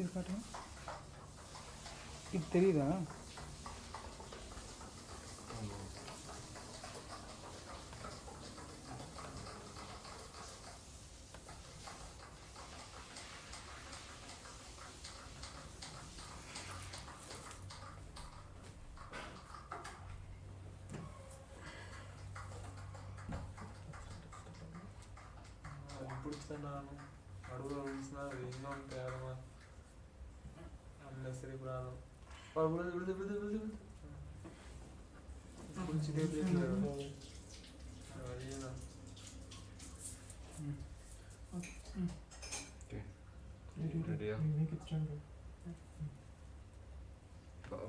இது காட்டுங்க. இது தெரியுதா? பிடிச்சேன்னாலும் நடுவில் விழுந்துச்சுன்னா அது இன்னும் தேவையான அன்னெசரி ப்ராப்ளம். விழுது விழுது விழுது விழுது விழுது பிடிச்சிட்டே வழியதான்.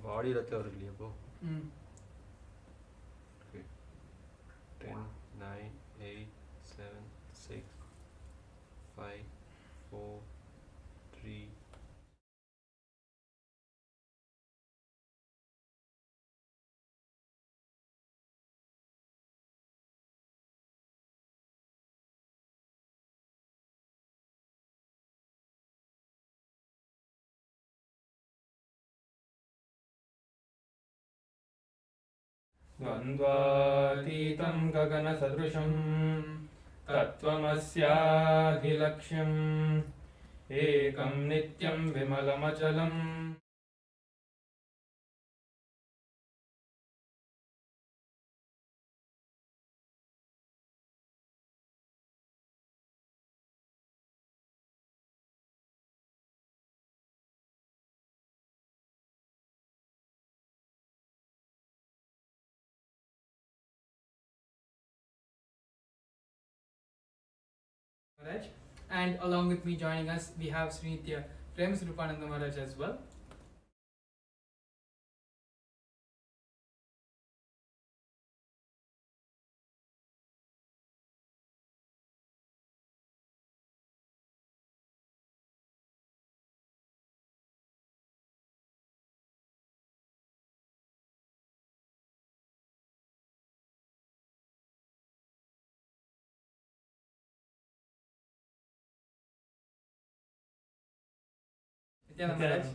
பாடி ரத்த வருது இல்லையா அப்போ? 10, 9, 8, 7, 6, 5, 4, 3. द्वन्द्वातीतं गगनसदृशं तत्त्वमस्याधिलक्ष्यम् एकं नित्यं विमलमचलम्. And along with me joining us, we have Srinithya Paramashivam Maharaj as well. Nithyananda Maharaj.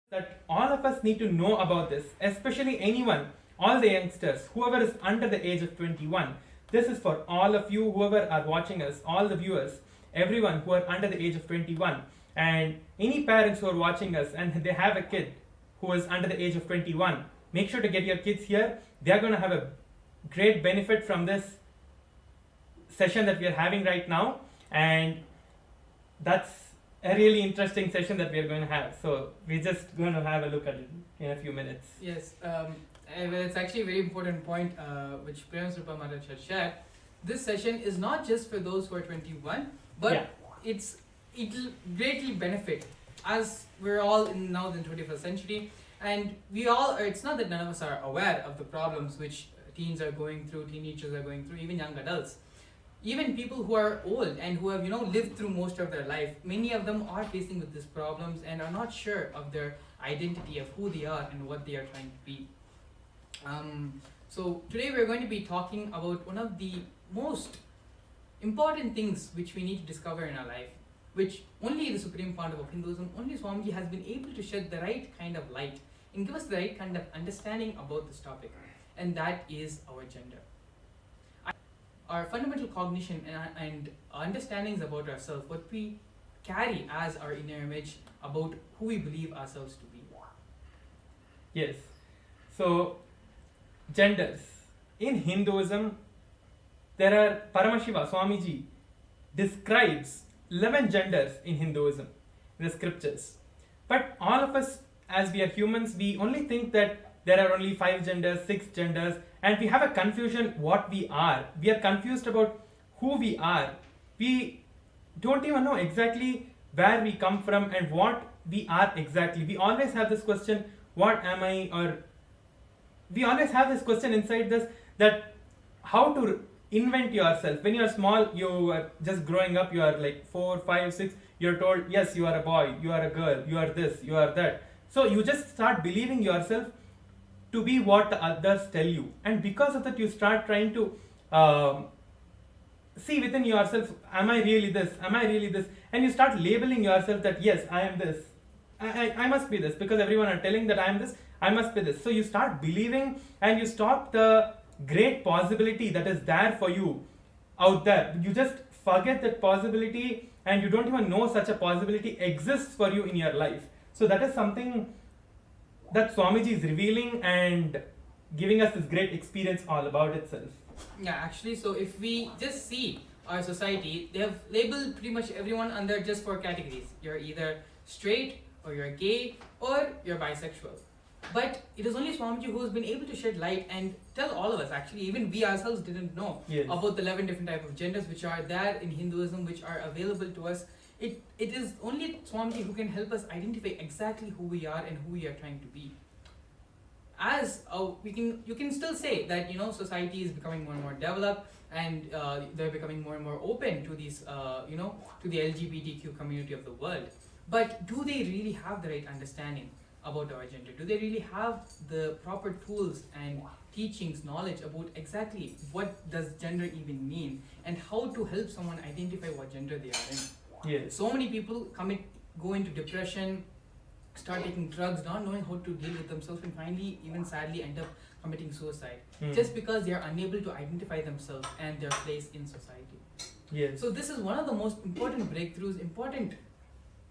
That all of us need to know about this, especially anyone, all the youngsters, whoever is under the age of 21. This is for all of you, whoever are watching us, all the viewers, everyone who are under the age of 21, and any parents who are watching us and they have a kid who is under the age of 21. Make sure to get your kids here. They are going to have a great benefit from this session that we are having right now, and that's a really interesting session that we are going to have. So we're just going to have a look at it in a few minutes. Yes, it's actually a very important point which Paramashivam Maharaj has shared. This session is not just for those who are 21, but it'll greatly benefit, as we're all in now the 21st century, and we all are, it's not that none of us are aware of the problems which teens are going through, teenagers are going through, even young adults. Even people who are old and who have lived through most of their life, many of them are facing with these problems and are not sure of their identity, of who they are and what they are trying to be. So today we're going to be talking about one of the most important things which we need to discover in our life, which only the supreme part of Hinduism, only Swamiji has been able to shed the right kind of light and give us the right kind of understanding about this topic, and that is our gender. Our fundamental cognition and understandings about ourselves, what we carry as our inner image about who we believe ourselves to be. Yes. So, genders. In Hinduism, there are Paramashiva, Swamiji, describes 11 genders in Hinduism, in the scriptures. But all of us, as we are humans, we only think that there are only 5 genders, 6 genders, and we have a confusion what we are. We are confused about who we are. We don't even know exactly where we come from and what we are exactly. We always have this question, what am I? Or we always have this question inside this, that how to invent yourself. When you are small, you are just growing up, you are like 4, 5, 6, you're told, yes, you are a boy, you are a girl, you are this, you are that. So you just start believing yourself to be what the others tell you. And because of that, you start trying to see within yourself, am I really this? Am I really this? And you start labeling yourself that, yes, I am this. I must be this because everyone are telling that I am this, I must be this. So you start believing and you stop the great possibility that is there for you out there. You just forget that possibility and you don't even know such a possibility exists for you in your life. So that is something that Swamiji is revealing and giving us this great experience all about itself. Yeah, actually, so if we just see our society, they have labeled pretty much everyone under just 4 categories. You're either straight, or you're gay, or you're bisexual. But it is only Swamiji who has been able to shed light and tell all of us, actually, even we ourselves didn't know about the 11 different types of genders which are there in Hinduism, which are available to us. It is only Swamiji who can help us identify exactly who we are and who we are trying to be. As you can still say that society is becoming more and more developed and they're becoming more and more open to these to the LGBTQ community of the world. But do they really have the right understanding about our gender? Do they really have the proper tools and teachings, knowledge about exactly what does gender even mean and how to help someone identify what gender they are in? Yes. So many people go into depression, start taking drugs, not knowing how to deal with themselves, and finally, even sadly, end up committing suicide just because they are unable to identify themselves and their place in society. Yes. So this is one of the most important breakthroughs, important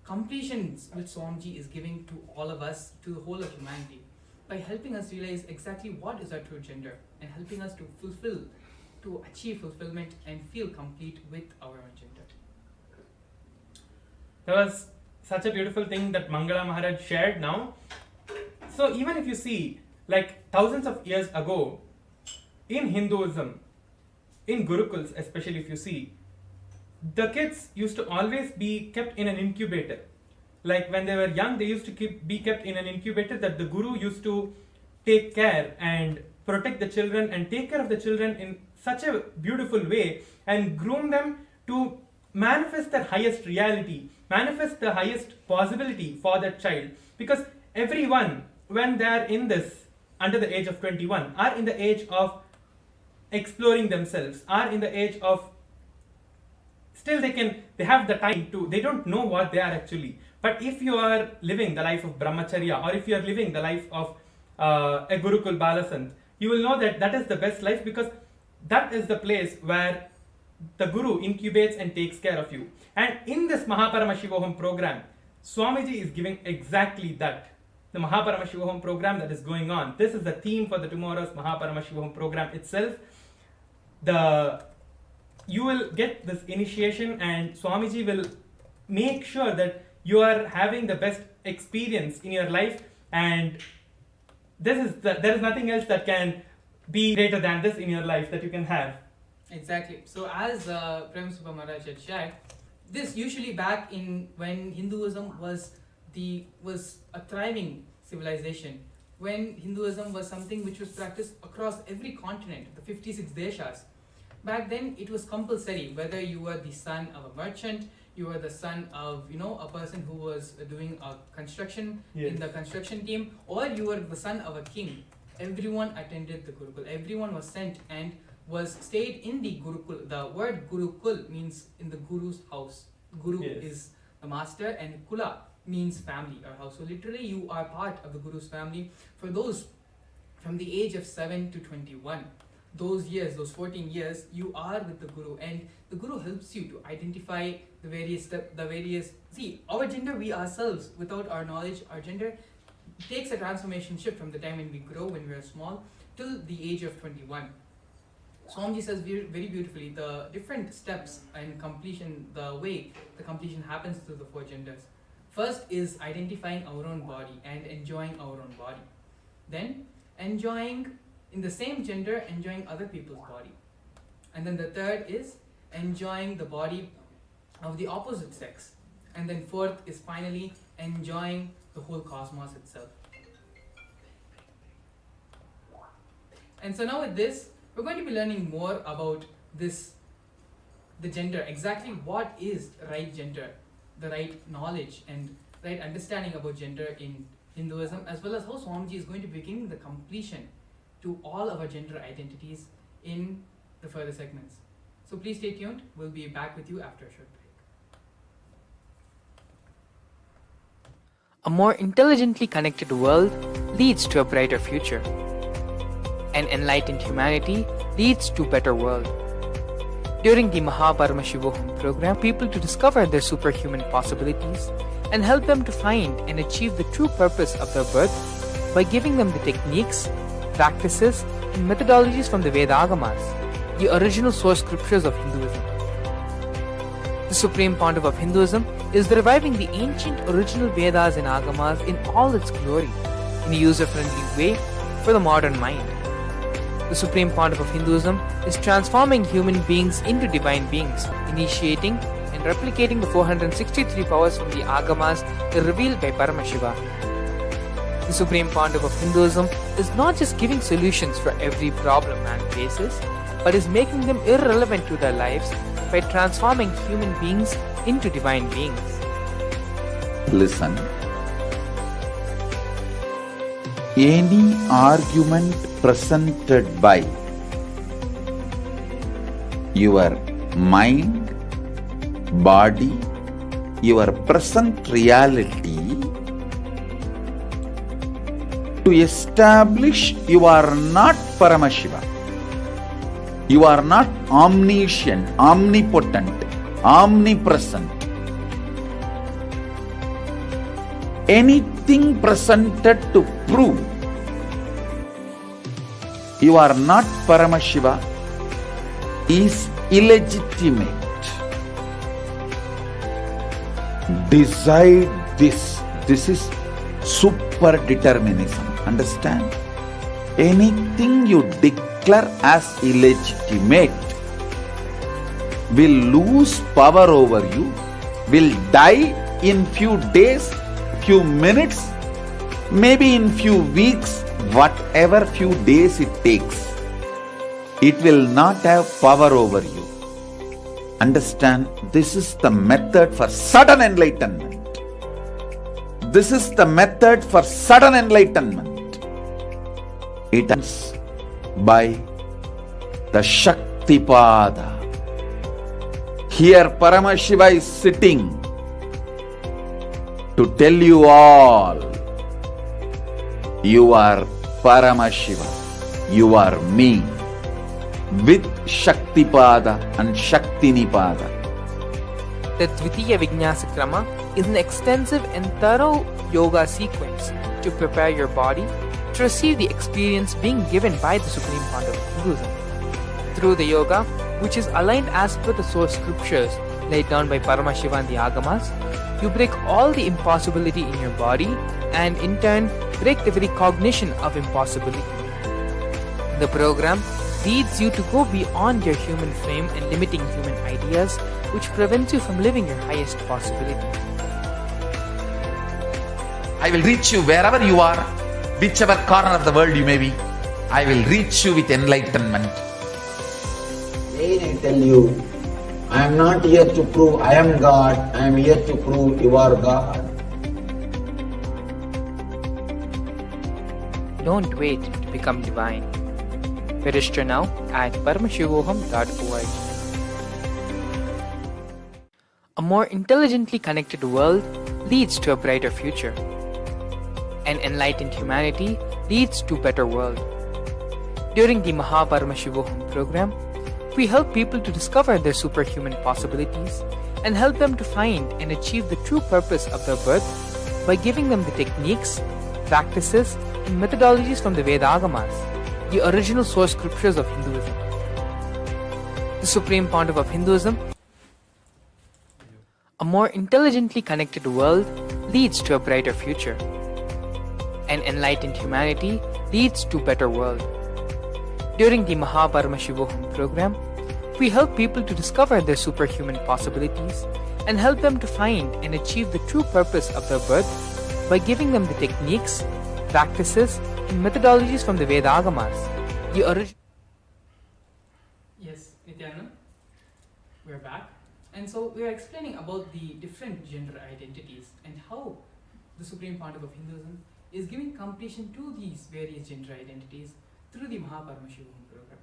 completions which Swamiji is giving to all of us, to the whole of humanity, by helping us realize exactly what is our true gender and helping us to achieve fulfillment and feel complete with our own gender. That was such a beautiful thing that Mangala Maharaj shared now. So even if you see, like thousands of years ago, in Hinduism, in Gurukuls especially if you see, the kids used to always be kept in an incubator. Like when they were young, they used to be kept in an incubator that the Guru used to take care and protect the children and take care of the children in such a beautiful way and groom them to manifest their highest reality, manifest the highest possibility for that child. Because everyone, when they are in this, under the age of 21, are in the age of exploring themselves, are in the age of, still they have the time to, they don't know what they are actually. But if you are living the life of brahmacharya, or if you are living the life of a Gurukul Balasant, you will know that that is the best life, because that is the place where the Guru incubates and takes care of you. And in this Mahaparamashivam program, Swamiji is giving exactly that. The Mahaparamashivam program that is going on. This is the theme for the tomorrow's Mahaparamashivam program itself. You will get this initiation and Swamiji will make sure that you are having the best experience in your life, and there is nothing else that can be greater than this in your life that you can have. Exactly. So as Paramashivam Maharaj had shared, this usually back in when Hinduism was a thriving civilization, when Hinduism was something which was practiced across every continent, the 56 deshas. Back then it was compulsory, whether you were the son of a merchant, you were the son of a person who was doing a construction in the construction team, or you were the son of a king. Everyone attended the Gurukul. Everyone was sent and stayed in the Gurukul. The word Gurukul means in the Guru's house. Guru is the master and Kula means family or house. So literally you are part of the Guru's family for those from the age of 7 to 21. Those years, those 14 years, you are with the Guru, and the Guru helps you to identify the various see, our gender, we ourselves, without our knowledge, our gender takes a transformation shift from the time when we grow, when we are small, till the age of 21. Swamiji says very beautifully the different steps and completion, the way the completion happens through the 4 genders. First is identifying our own body and enjoying our own body. Then enjoying, in the same gender, enjoying other people's body. And then the third is enjoying the body of the opposite sex. And then fourth is finally enjoying the whole cosmos itself. And so now with this, we're going to be learning more about the gender, exactly what is right gender, the right knowledge and right understanding about gender in Hinduism, as well as how Swamiji is going to be bringing the completion to all our gender identities in the further segments. So please stay tuned. We'll be back with you after a short break. A more intelligently connected world leads to a brighter future. An enlightened humanity leads to a better world. During the Paramashivam program, people to discover their superhuman possibilities and help them to find and achieve the true purpose of their birth by giving them the techniques, practices, and methodologies from the Vedagamas, the original source scriptures of Hinduism. The Supreme Pontiff of Hinduism is reviving the ancient original Vedas and Agamas in all its glory in a user-friendly way for the modern mind. The Supreme Pontiff of Hinduism is transforming human beings into divine beings, initiating and replicating the 463 powers from the Agamas revealed by Paramashivam. The Supreme Pontiff of Hinduism is not just giving solutions for every problem man faces, but is making them irrelevant to their lives by transforming human beings into divine beings. Listen. Any argument presented by your mind, body, your present reality to establish you are not Paramashiva. You are not omniscient, omnipotent, omnipresent. Anything presented to prove you are not Paramashiva is illegitimate. Decide this. This is super determinism. Understand? Anything you declare as illegitimate will lose power over you, will die in few days, few minutes, maybe in few weeks, whatever few days it takes. It will not have power over you. Understand, this is the method for sudden enlightenment. This is the method for sudden enlightenment. It ends by the Shaktipada. Here Paramashiva is sitting to tell you all, you are Paramashiva, you are me, with Shaktipada and Shaktinipada. The Dvitiya Vijnasa Krama is an extensive and thorough yoga sequence to prepare your body to receive the experience being given by the Supreme Pontiff of Hinduism. Through the yoga, which is aligned as per the source scriptures laid down by Paramashiva and the Agamas, you break all the impossibility in your body and in turn break the very cognition of impossibility. The program leads you to go beyond your human frame and limiting human ideas, which prevents you from living your highest possibility. I will reach you wherever you are, whichever corner of the world you may be. I will reach you with enlightenment. Again I tell you, I am not here to prove I am God, I am here to prove you are God. Don't wait to become divine. Register now at paramashivoham.org. A more intelligently connected world leads to a brighter future. An enlightened humanity leads to a better world. During the Paramashivam program, we help people to discover their superhuman possibilities and help them to find and achieve the true purpose of their birth by giving them the techniques, practices, and methodologies from the Vedagamas, the original source scriptures of Hinduism. The Supreme Pontiff of Hinduism. A more intelligently connected world leads to a brighter future. An enlightened humanity leads to a better world. During the Paramashivam program, we help people to discover their superhuman possibilities and help them to find and achieve the true purpose of their birth by giving them the techniques, practices, and methodologies from the Vedagamas. Yes, Nithyananda, we're back. And so we are explaining about the different gender identities and how the Supreme Pontiff of Hinduism is giving completion to these various gender identities through the Paramashivam program.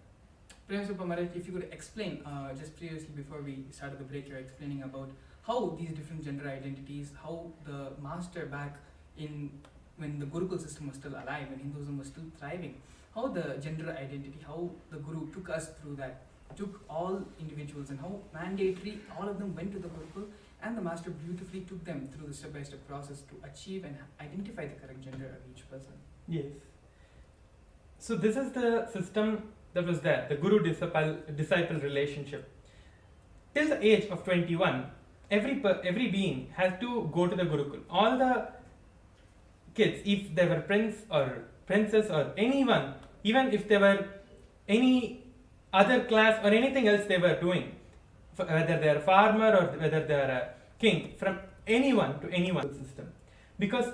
Paramashivam Maharaj, if you could explain, just previously before we started the break, you were explaining about how these different gender identities, how the master back in when the Gurukul system was still alive, when Hinduism was still thriving, how the gender identity, how the Guru took us through that, took all individuals and how mandatory all of them went to the Gurukul, and the master beautifully took them through the step-by-step process to achieve and identify the correct gender of each person. Yes. So this is the system that was there, the guru-disciple relationship. Till the age of 21, every being has to go to the Gurukul. All the kids, if they were prince or princess or anyone, even if they were any other class or anything else they were doing, whether they are a farmer or whether they are a king, from anyone to anyone system. Because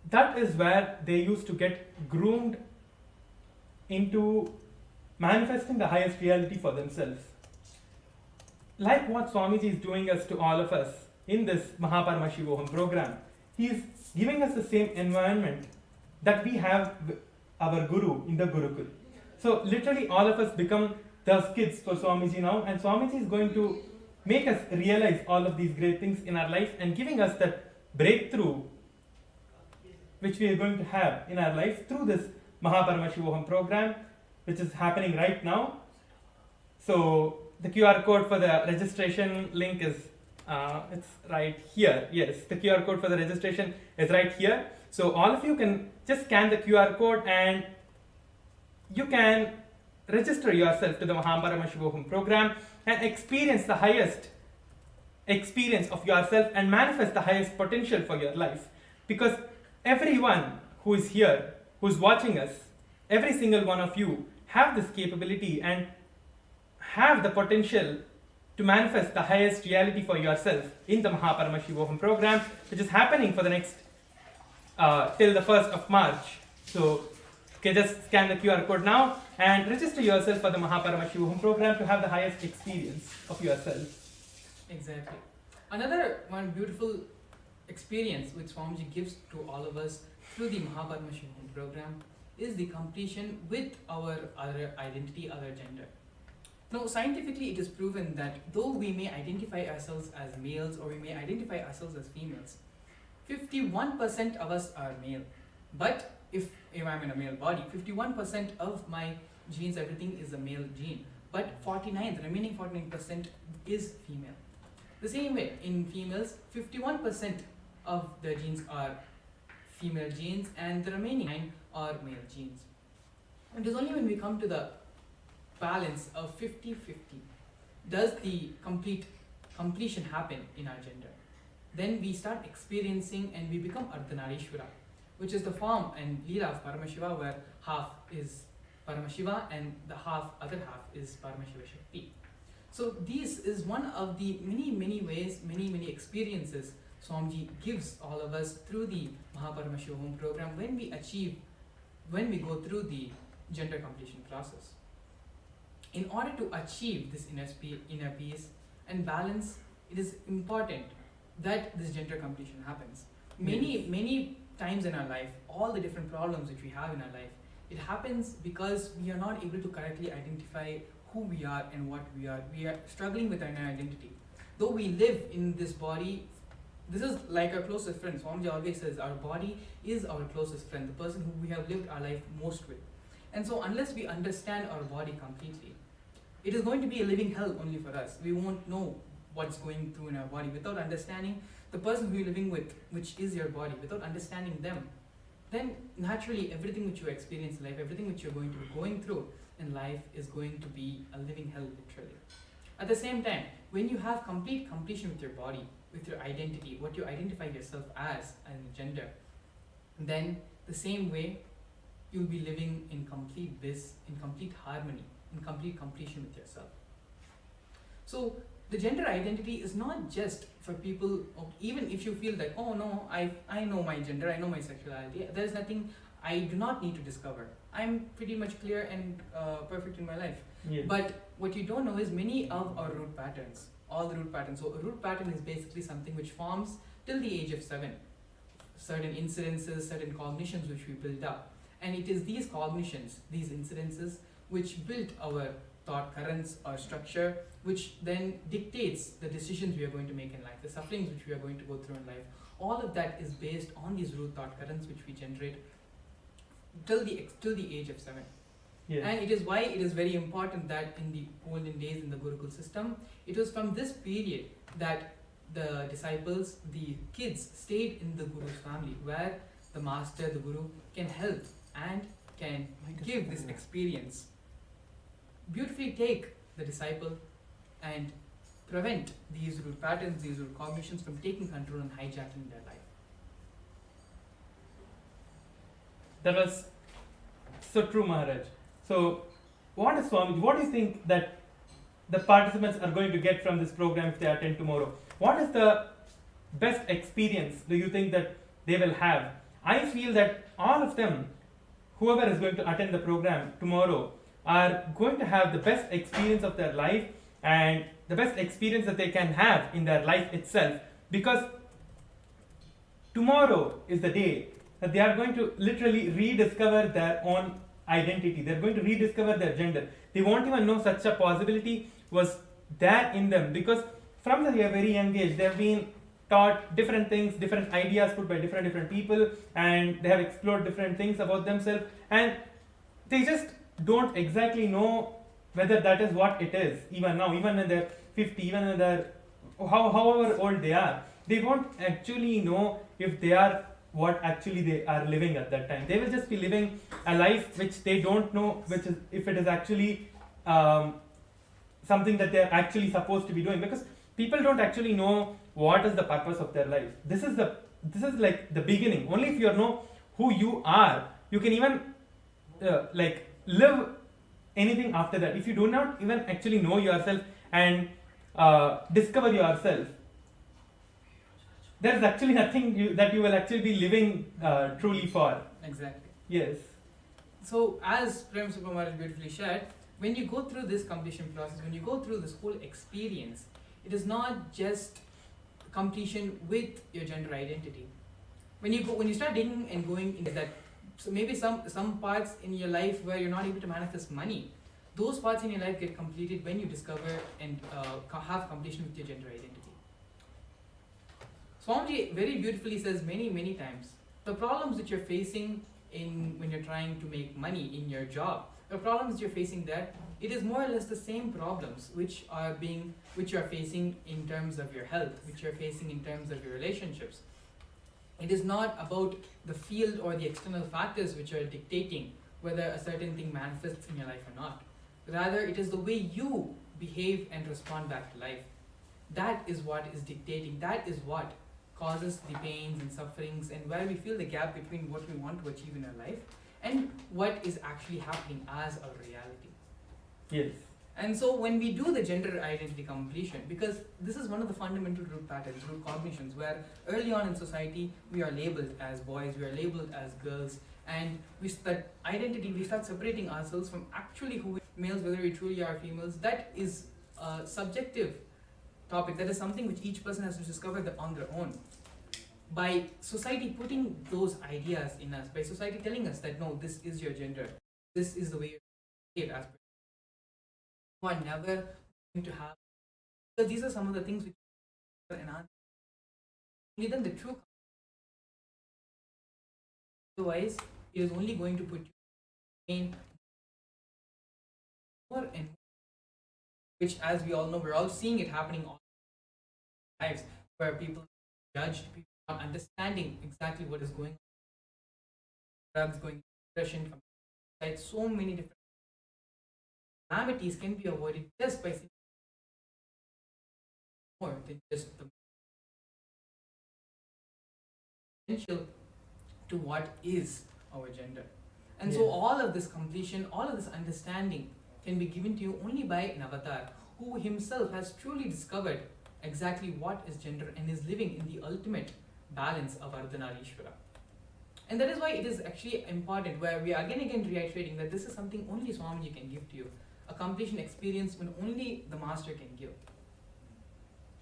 that is where they used to get groomed into manifesting the highest reality for themselves. Like what Swamiji is doing us to all of us in this Paramashivam program, he is giving us the same environment that we have our Guru in the Gurukul. So literally all of us become those kids for Swamiji now, and Swamiji is going to make us realize all of these great things in our life and giving us that breakthrough which we are going to have in our life through this Paramashivam program, which is happening right now. So the QR code for the registration link is it's right here. Yes, the QR code for the registration is right here. So all of you can just scan the QR code and you can register yourself to the Paramashivam program and experience the highest experience of yourself and manifest the highest potential for your life. Because everyone who is here, who is watching us, every single one of you have this capability and have the potential to manifest the highest reality for yourself in the Paramashivam program, which is happening for the next till the 1st of March. So you can just scan the QR code now and register yourself for the Paramashivam program to have the highest experience of yourself. Exactly. Another one beautiful experience which Swamiji gives to all of us through the Paramashivam program is the completion with our other identity, other gender. Now, scientifically, it is proven that though we may identify ourselves as males or we may identify ourselves as females, 51% of us are male. But if I'm in a male body, 51% of my genes, everything is a male gene. But the remaining 49% is female. The same way, in females, 51% of the genes are female genes and the remaining 9 are male genes. And it is only when we come to the balance of 50-50 does the completion happen in our gender. Then we start experiencing and we become Ardhanarishwara, which is the form and Leela of Paramashiva, where half is Paramashiva and the other half is Paramashiva Shakti. So this is one of the many ways, many experiences Swamiji gives all of us through the Paramashivam program when we go through the gender completion process. In order to achieve this inner peace and balance, it is important that this gender completion happens. Many times in our life, all the different problems which we have in our life, it happens because we are not able to correctly identify who we are and what we are. We are struggling with our inner identity. Though we live in this body, this is like our closest friend. Swamiji always says our body is our closest friend, the person who we have lived our life most with. And so unless we understand our body completely, it is going to be a living hell only for us. We won't know what's going through in our body. Without understanding the person who you're living with, which is your body, without understanding them, then naturally everything which you experience in life, everything which you're going to be going through in life is going to be a living hell, literally. At the same time, when you have completion with your body, with your identity, what you identify yourself as and gender, then the same way you'll be living in complete bliss, in complete harmony, in complete completion with yourself. So the gender identity is not just for people, even if you feel that, oh no, I know my gender, I know my sexuality, there's nothing I do not need to discover. I'm pretty much clear and perfect in my life. Yes. But what you don't know is many of our root patterns, all the root patterns. So a root pattern is basically something which forms till the age of 7. Certain incidences, certain cognitions which we build up. And it is these cognitions, these incidences, which build our thought currents or structure, which then dictates the decisions we are going to make in life, the sufferings which we are going to go through in life. All of that is based on these root thought currents which we generate till the age of 7. Yes. And it is why it is very important that in the olden days in the Gurukul system, it was from this period that the disciples, the kids, stayed in the Guru's family, where the master, the Guru, can help and can give this experience. Beautifully take the disciple and prevent these root patterns, these root cognitions from taking control and hijacking their life. That was so true, Maharaj. So, what do you think that the participants are going to get from this program if they attend tomorrow? What is the best experience do you think that they will have? I feel that all of them, whoever is going to attend the program tomorrow, are going to have the best experience of their life and the best experience that they can have in their life itself, because tomorrow is the day that they are going to literally rediscover their own identity. They're going to rediscover their gender. They won't even know such a possibility was there in them, because from the very young age they have been taught different things, different ideas put by different people, and they have explored different things about themselves, and they just don't exactly know whether that is what it is. Even now, even when they're 50, even when they're however old they are, they won't actually know if they are what actually they are living at that time. They will just be living a life which they don't know, which is if it is actually something that they are actually supposed to be doing, because people don't actually know what is the purpose of their life. This is like the beginning. Only if you know who you are, you can even like live anything after that. If you do not even actually know yourself and discover yourself, there is actually nothing that you will actually be living truly for. Exactly. Yes. So, as Prem Subramanian beautifully shared, when you go through this completion process, when you go through this whole experience, it is not just completion with your gender identity. When you start digging and going into that, so maybe some parts in your life where you're not able to manifest money, those parts in your life get completed when you discover and have completion with your gender identity. Swamiji very beautifully says many times, the problems that you're facing when you're trying to make money in your job, the problems you're facing there, it is more or less the same problems which you're facing in terms of your health, which you're facing in terms of your relationships. It is not about the field or the external factors which are dictating whether a certain thing manifests in your life or not. Rather, it is the way you behave and respond back to life. That is what is dictating, that is what causes the pains and sufferings, and where we feel the gap between what we want to achieve in our life and what is actually happening as our reality. Yes. And so when we do the gender identity completion, because this is one of the fundamental root patterns, root cognitions, where early on in society we are labeled as boys, we are labeled as girls, and that identity, we start separating ourselves from actually who we are, males, whether we truly are females. That is a subjective topic. That is something which each person has to discover on their own. By society putting those ideas in us, by society telling us that no, this is your gender, this is the way you behave as per, you are never going to have, because these are some of the things which are enhanced. Only then the true, otherwise it is only going to put you in more and more, which, as we all know, we're all seeing it happening all our lives, where people judge, people not understanding exactly what is going on, drugs, going depression, so many different calamities can be avoided just by seeing more than just the potential to what is our gender. And so all of this completion, all of this understanding can be given to you only by an avatar who himself has truly discovered exactly what is gender and is living in the ultimate balance of Ardhanarishwara. And that is why it is actually important, where we are again reiterating that this is something only Swamiji can give to you, a completion experience when only the master can give.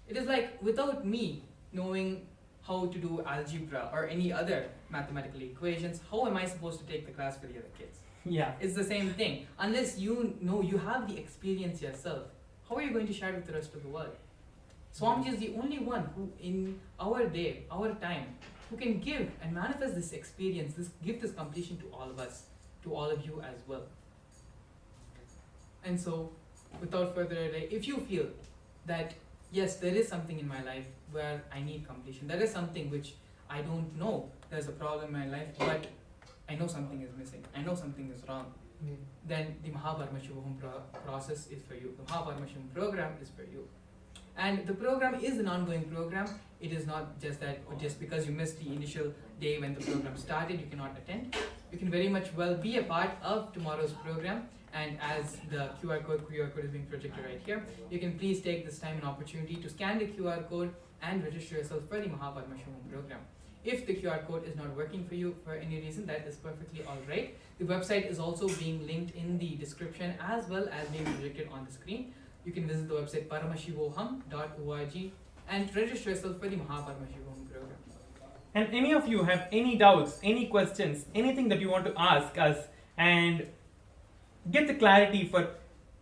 It is like, without me knowing how to do algebra or any other mathematical equations, how am I supposed to take the class for the other kids? Yeah. It's the same thing. Unless you know, you have the experience yourself, how are you going to share it with the rest of the world? Swamiji is the only one who, in our day, our time, who can give and manifest this experience, give this completion to all of us, to all of you as well. And so, without further ado, if you feel that, yes, there is something in my life where I need completion, there is something which I don't know, there's a problem in my life, but I know something is missing, I know something is wrong, then the Paramashivam process is for you. The Paramashivam program is for you. And the program is an ongoing program. It is not just that just because you missed the initial day when the program started, you cannot attend. You can very much well be a part of tomorrow's program. And as the QR code is being projected right here, you can please take this time and opportunity to scan the QR code and register yourself for the Paramashivam program. If the QR code is not working for you for any reason, that is perfectly alright. The website is also being linked in the description as well as being projected on the screen. You can visit the website paramashivoham.org and register yourself for the Paramashivam program. And any of you have any doubts, any questions, anything that you want to ask us and get the clarity for,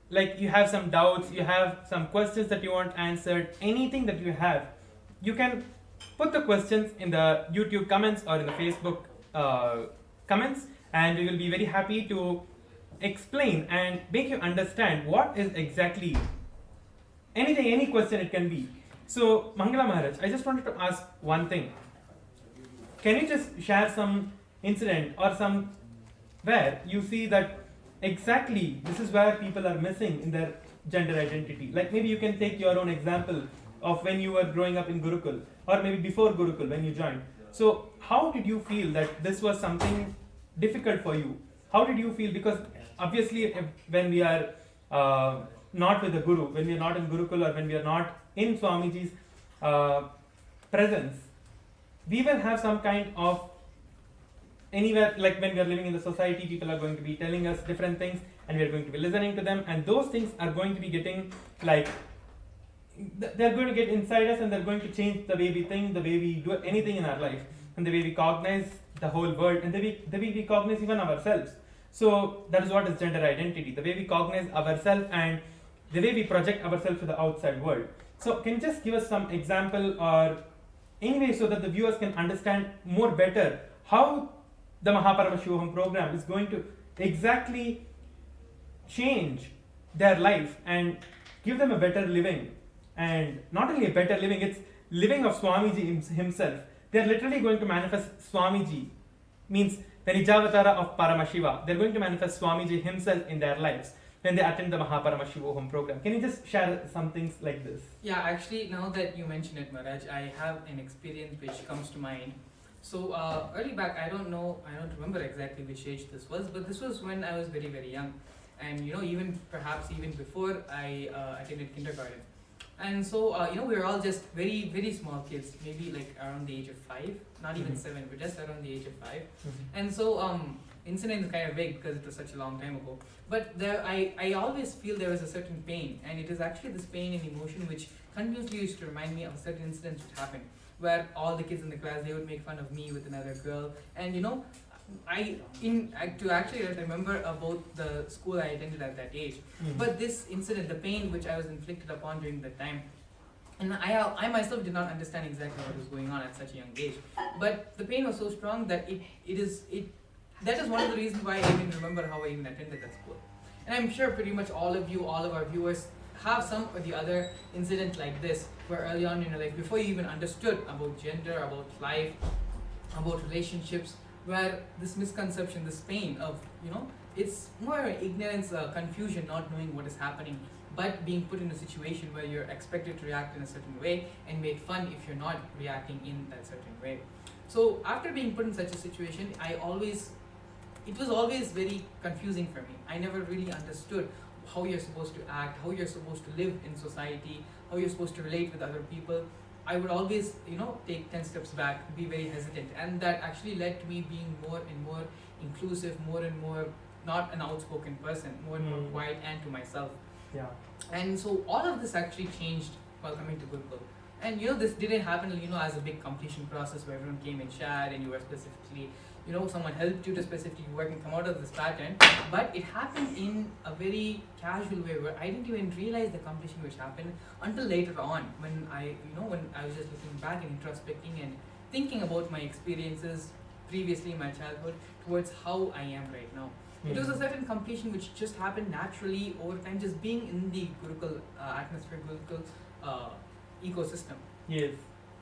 like you have some doubts, you have some questions that you want answered, anything that you have, you can put the questions in the YouTube comments or in the Facebook comments, and we will be very happy to explain and make you understand what is exactly anything, any question it can be. So Mangala Maharaj, I just wanted to ask one thing. Can you just share some incident or some where you see that exactly this is where people are missing in their gender identity? Like maybe you can take your own example of when you were growing up in Gurukul, or maybe before Gurukul when you joined. So how did you feel that this was something difficult for you? How did you feel? Because obviously when we are not with the Guru, when we are not in Gurukul or when we are not in Swamiji's presence, we will have some kind of anywhere, like when we are living in the society, people are going to be telling us different things and we are going to be listening to them, and those things are going to be getting like, they're going to get inside us and they're going to change the way we think, the way we do anything in our life, and the way we cognize the whole world, and the way we cognize even ourselves. So that is what is gender identity, the way we cognize ourselves and the way we project ourselves to the outside world. So can you just give us some example or any way so that the viewers can understand more better how the Paramashivam program is going to exactly change their life and give them a better living? And not only a better living, it's living of Swamiji himself. They are literally going to manifest Swamiji, means the Nijavatara of Paramashiva. They're going to manifest Swamiji himself in their lives when they attend the Paramashivam program. Can you just share some things like this? Yeah, actually, now that you mention it, Maharaj, I have an experience which comes to mind. So early back, I don't remember exactly which age this was, but this was when I was very, very young. And perhaps even before I attended kindergarten. And so, we were all just very, very small kids, maybe like around the age of 5, not even 7, but just around the age of 5. And so, incident is kind of vague because it was such a long time ago. But I always feel there was a certain pain, and it is actually this pain and emotion which continuously used to remind me of certain incidents which happened, where all the kids in the class, they would make fun of me with another girl. And I remember about the school I attended at that age. But this incident, the pain which I was inflicted upon during that time, and I myself did not understand exactly what was going on at such a young age. But the pain was so strong that that is one of the reasons why I even remember how I even attended that school. And I'm sure pretty much all of our viewers have some or the other incident like this, where early on in your life, before you even understood about gender, about life, about relationships, where this misconception, this pain of, it's more ignorance, confusion, not knowing what is happening, but being put in a situation where you're expected to react in a certain way and made fun if you're not reacting in that certain way. So after being put in such a situation, it was always very confusing for me. I never really understood how you're supposed to act, how you're supposed to live in society, how you're supposed to relate with other people, I would always, take 10 steps back, be very hesitant. And that actually led to me being more and more inclusive, more and more not an outspoken person, more and more quiet and to myself. Yeah. And so all of this actually changed while coming to Gurukul. And this didn't happen, as a big completion process where everyone came and shared and you were specifically, someone helped you to specifically work and come out of this pattern. But it happened in a very casual way where I didn't even realize the completion which happened until later on when I was just looking back and introspecting and thinking about my experiences previously in my childhood towards how I am right now. It was a certain completion which just happened naturally over time, just being in the Gurukul atmosphere, Gurukul ecosystem. Yes.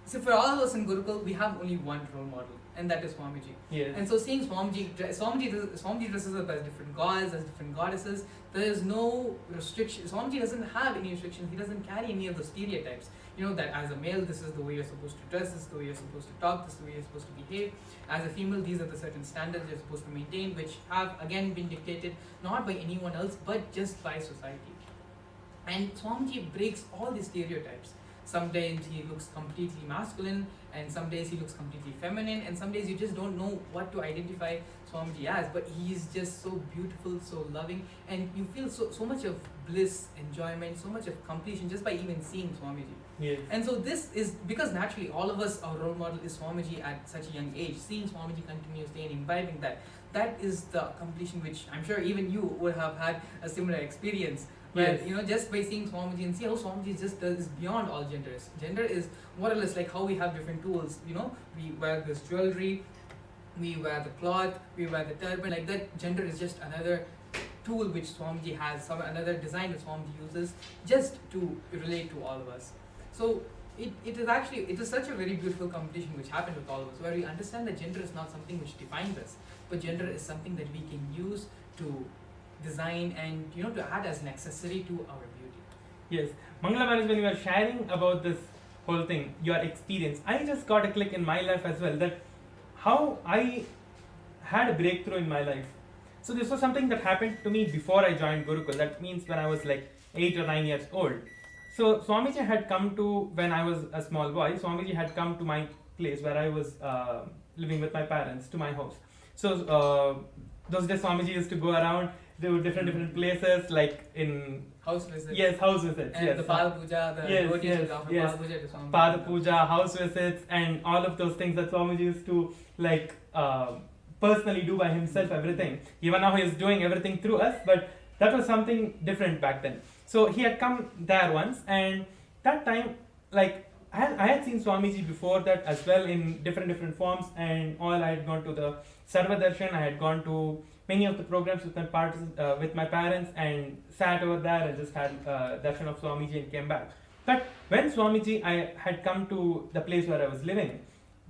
So for all of us in Gurukul, we have only one role model, and that is Swamiji. Yes. And so seeing Swamiji dresses up as different gods, as different goddesses. There is no restriction. Swamiji doesn't have any restrictions. He doesn't carry any of the stereotypes. That as a male, this is the way you're supposed to dress, this is the way you're supposed to talk, this is the way you're supposed to behave. As a female, these are the certain standards you're supposed to maintain, which have again been dictated not by anyone else, but just by society. And Swamiji breaks all these stereotypes. Some days he looks completely masculine, and some days he looks completely feminine, and some days you just don't know what to identify Swamiji as, but he is just so beautiful, so loving, and you feel so much of bliss, enjoyment, so much of completion just by even seeing Swamiji. Yes. And so this is because naturally all of us, our role model is Swamiji at such a young age. Seeing Swamiji continuously and imbibing that is the completion which I'm sure even you would have had a similar experience. Where, Yes. just by seeing Swamiji and see how Swamiji just is beyond all genders. Gender is more or less like how we have different tools. We wear this jewelry, we wear the cloth, we wear the turban. Like that, gender is just another tool which Swamiji has, another design that Swamiji uses just to relate to all of us. So it is such a very beautiful competition which happened with all of us, where we understand that gender is not something which defines us, but gender is something that we can use to design and to add as an accessory to our beauty. Yes. Mangala Manoj, when you were sharing about this whole thing, your experience, I just got a click in my life as well, that how I had a breakthrough in my life. So this was something that happened to me before I joined Gurukul. That means when I was like 8 or 9 years old. So Swamiji had come to, when I was a small boy, Swamiji had come to my place where I was living with my parents, to my house. So those days Swamiji used to go around, there were different places, like in house visits. Yes, house visits. And yes. the Pada Puja, the devotees will offer Pada Puja to Swamiji. Pada Puja, house visits, and all of those things that Swamiji used to personally do by himself, everything. Even now he is doing everything through us, but that was something different back then. So he had come there once, and that time, I had seen Swamiji before that as well in different forms, and all. I had gone to the Sarva Darshan, I had gone to many of the programs with my parents, and sat over there and just had darshan of Swamiji and came back. But when Swamiji, I had come to the place where I was living,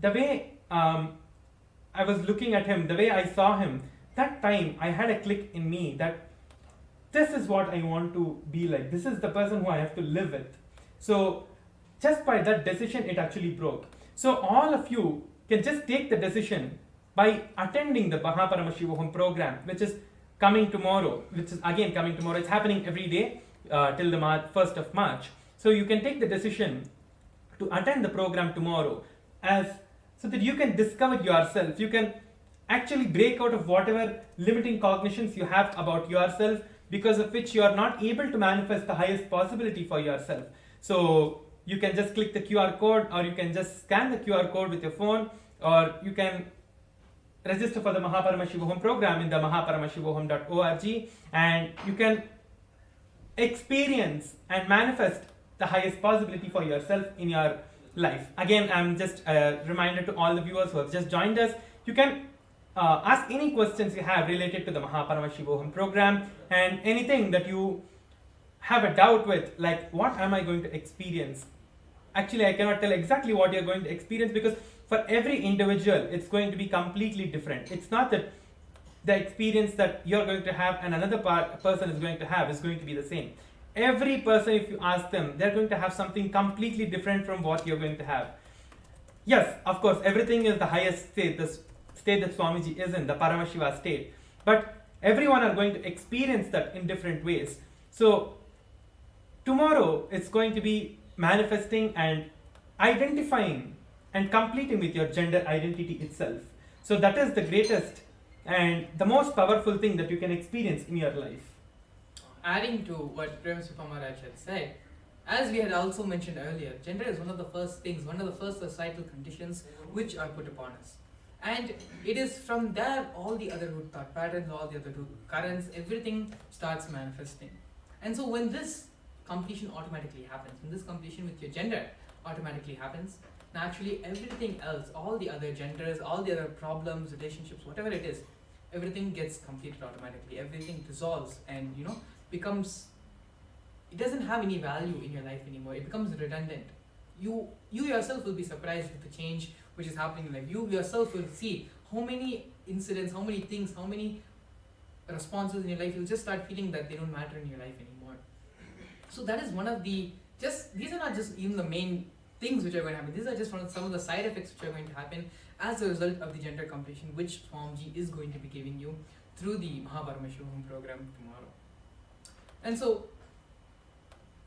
the way I was looking at him, the way I saw him, that time I had a click in me that this is what I want to be like. This is the person who I have to live with. So just by that decision, it actually broke. So all of you can just take the decision by attending the Paramashivam program, which is coming tomorrow, It's happening every day till the 1st of March. So you can take the decision to attend the program tomorrow so that you can discover yourself. You can actually break out of whatever limiting cognitions you have about yourself, because of which you are not able to manifest the highest possibility for yourself. So you can just click the QR code, or you can just scan the QR code with your phone, or you can register for the Paramashivam program in the mahaparamashivam.org, and you can experience and manifest the highest possibility for yourself in your life. Again, I'm just a reminder to all the viewers who have just joined us. You can ask any questions you have related to the Paramashivam program, and anything that you have a doubt with, like what am I going to experience? Actually, I cannot tell exactly what you're going to experience, because for every individual, it's going to be completely different. It's not that the experience that you're going to have and another person is going to have is going to be the same. Every person, if you ask them, they're going to have something completely different from what you're going to have. Yes, of course, everything is the highest state, the state that Swamiji is in, the Paramashiva state. But everyone are going to experience that in different ways. So tomorrow it's going to be manifesting and identifying and completing with your gender identity itself. So that is the greatest and the most powerful thing that you can experience in your life. Adding to what Paramashivam Maharaj had said, as we had also mentioned earlier, gender is one of the first things, one of the first societal conditions which are put upon us. And it is from there all the other root thought patterns, all the other root currents, everything starts manifesting. And so when this completion automatically happens, when this completion with your gender automatically happens, naturally everything else, all the other genders, all the other problems, relationships, whatever it is, everything gets completed automatically. Everything dissolves and becomes, it doesn't have any value in your life anymore. It becomes redundant. You yourself will be surprised with the change which is happening in life. You yourself will see how many incidents, how many things, how many responses in your life, you'll just start feeling that they don't matter in your life anymore. So that is one of the, these are not just even the main things which are going to happen. These are just some of the side effects which are going to happen as a result of the gender completion, which Swamiji is going to be giving you through the Paramashivam program tomorrow. And so,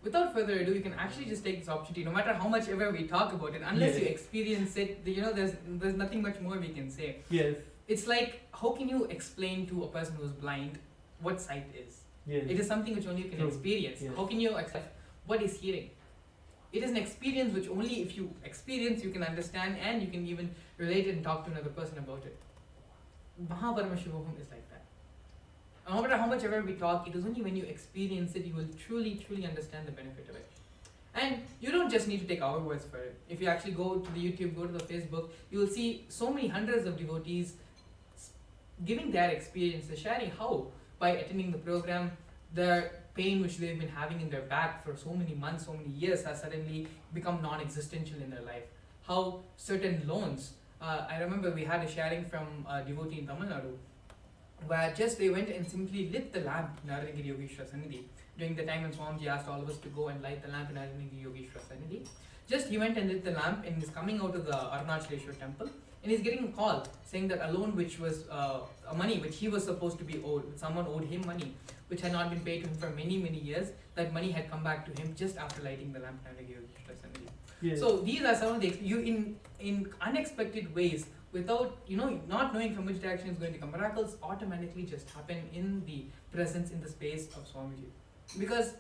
without further ado, you can actually just take this opportunity, no matter how much ever we talk about it, unless you experience it, there's nothing much more we can say. Yes. It's like, how can you explain to a person who's blind what sight is? Yes. It is something which only you can experience. Yes. How can you accept what is hearing? It is an experience which only if you experience, you can understand, and you can even relate it and talk to another person about it. Paramashivam is like that. No matter how much ever we talk, it is only when you experience it, you will truly, truly understand the benefit of it. And you don't just need to take our words for it. If you actually go to the YouTube, go to the Facebook, you will see so many hundreds of devotees giving their experiences, sharing how, by attending the program, the pain which they've been having in their back for so many months, so many years, has suddenly become non-existential in their life. How certain loans, I remember we had a sharing from a devotee in Tamil Nadu, where just they went and simply lit the lamp in Narayana Yogeshwara Sannidhi. During the time when Swamiji asked all of us to go and light the lamp in Narayana Yogeshwara Sannidhi, just he went and lit the lamp and is coming out of the Arunachaleshwar temple, and he's getting a call saying that a loan which was money which he was supposed to be owed, someone owed him money which had not been paid to him for many, many years, that money had come back to him just after lighting the lamp in Narayana Yogeshwara Sannidhi. Yes. So these are some of the, in unexpected ways, without not knowing from which direction it's going to come, miracles automatically just happen in the presence, in the space of Swamiji. Because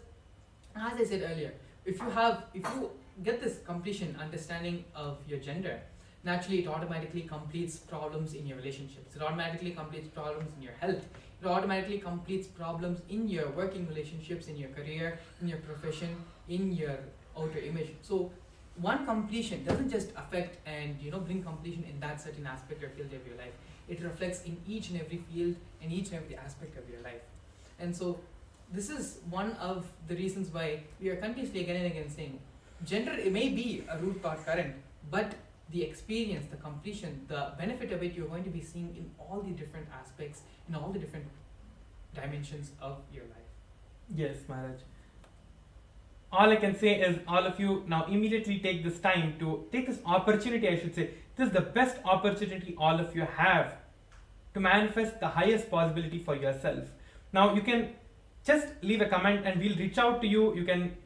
as I said earlier, if you get this completion understanding of your gender, naturally it automatically completes problems in your relationships, it automatically completes problems in your health, it automatically completes problems in your working relationships, in your career, in your profession, in your outer image. So one completion doesn't just affect and bring completion in that certain aspect or field of your life. It reflects in each and every field and each and every aspect of your life. And so this is one of the reasons why we are continuously again and again saying gender, it may be a root thought current, but the experience, the completion, the benefit of it, you're going to be seeing in all the different aspects, in all the different dimensions of your life. Yes, Maharaj. All I can say is all of you now immediately take this time to take this opportunity, I should say. This is the best opportunity all of you have to manifest the highest possibility for yourself. Now you can just leave a comment and we'll reach out to you. You can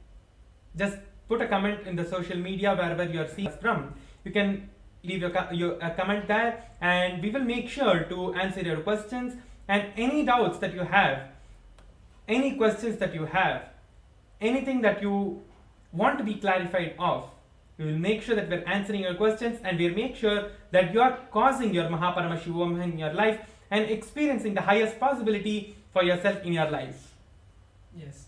just put a comment in the social media wherever you are seeing us from. You can leave a comment there and we will make sure to answer your questions and any doubts that you have, any questions that you have, anything that you want to be clarified of. We will make sure that we're answering your questions and we'll make sure that you are causing your Paramashivam in your life and experiencing the highest possibility for yourself in your life. Yes.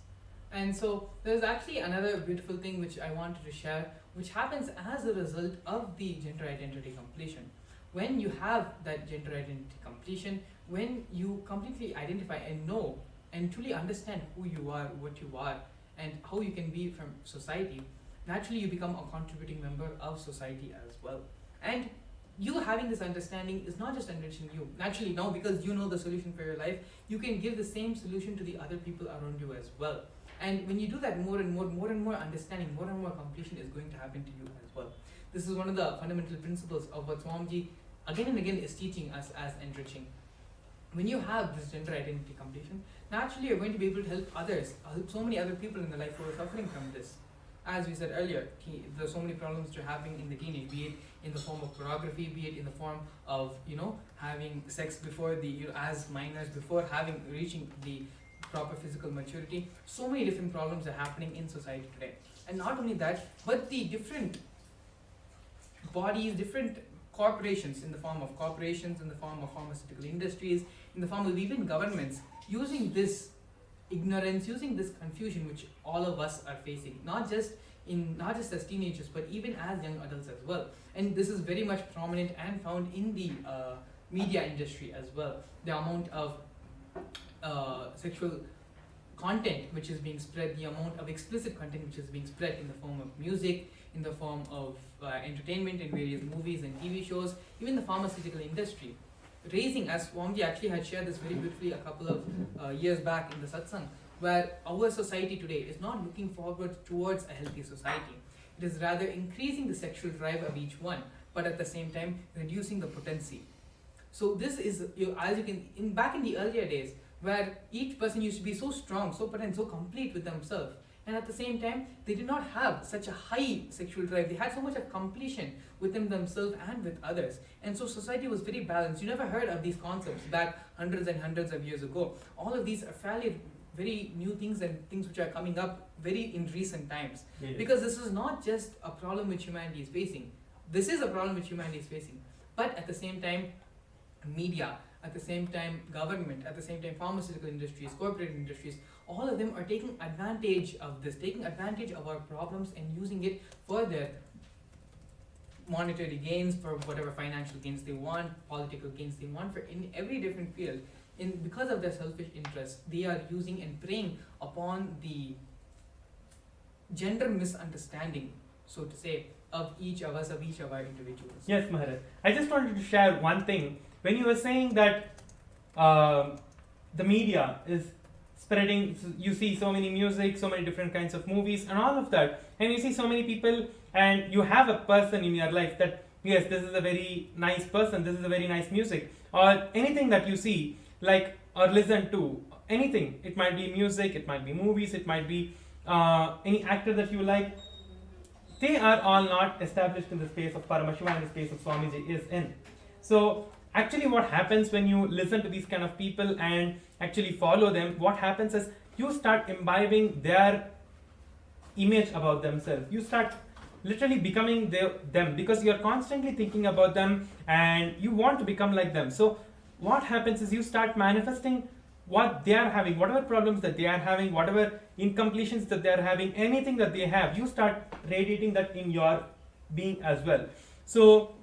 And so there's actually another beautiful thing which I wanted to share, which happens as a result of the gender identity completion. When you have that gender identity completion, when you completely identify and know and truly understand who you are, what you are, and how you can be from society, naturally you become a contributing member of society as well. And you having this understanding is not just enriching you. Naturally now, because you know the solution for your life, you can give the same solution to the other people around you as well. And when you do that, more and more understanding, more and more completion is going to happen to you as well. This is one of the fundamental principles of what Swamiji again and again is teaching us as enriching. when you have this gender identity completion, naturally you're going to be able to help others, help so many other people in the life who are suffering from this. As we said earlier, there's so many problems you're having in the teenage, be it in the form of pornography, be it in the form of having sex before as minors, before reaching the proper physical maturity. So many different problems are happening in society today. And not only that, but the different bodies, different corporations, in the form of pharmaceutical industries, in the form of even governments, using this ignorance, using this confusion which all of us are facing, not just as teenagers, but even as young adults as well. And this is very much prominent and found in the media industry as well. The amount of sexual content which is being spread, the amount of explicit content which is being spread in the form of music, in the form of entertainment in various movies and TV shows, even the pharmaceutical industry, raising, as Swamiji actually had shared this very beautifully a couple of years back in the satsang, where our society today is not looking forward towards a healthy society. It is rather increasing the sexual drive of each one, but at the same time reducing the potency. So this is, as you can, back in the earlier days, where each person used to be so strong, so potent, so complete with themselves, and at the same time they did not have such a high sexual drive. They had so much of completion within themselves and with others, and so society was very balanced. You never heard of these concepts back hundreds and hundreds of years ago. All of these are fairly very new things and things which are coming up very in recent times. Yes. Because this is not just a problem which humanity is facing. This is a problem which humanity is facing, but at the same time media, at the same time government, at the same time pharmaceutical industries, corporate industries, all of them are taking advantage of this, taking advantage of our problems and using it for their monetary gains, for whatever financial gains they want, political gains they want, for in every different field. Because of their selfish interests, they are using and preying upon the gender misunderstanding, so to say, of each of us, of each of our individuals. Yes, Maharaj. I just wanted to share one thing. When you were saying that the media is spreading, you see so many music, so many different kinds of movies and all of that, and you see so many people, and you have a person in your life that, yes, this is a very nice person, this is a very nice music, or anything that you see, like, or listen to, anything. It might be music, it might be movies, it might be any actor that you like. They are all not established in the space of Paramashivam and the space of Swamiji is in. So actually what happens when you listen to these kind of people and actually follow them, what happens is you start imbibing their image about themselves. You start literally becoming them, because you're constantly thinking about them and you want to become like them. So what happens is you start manifesting what they are having, whatever problems that they are having, whatever incompletions that they are having, anything that they have, you start radiating that in your being as well. So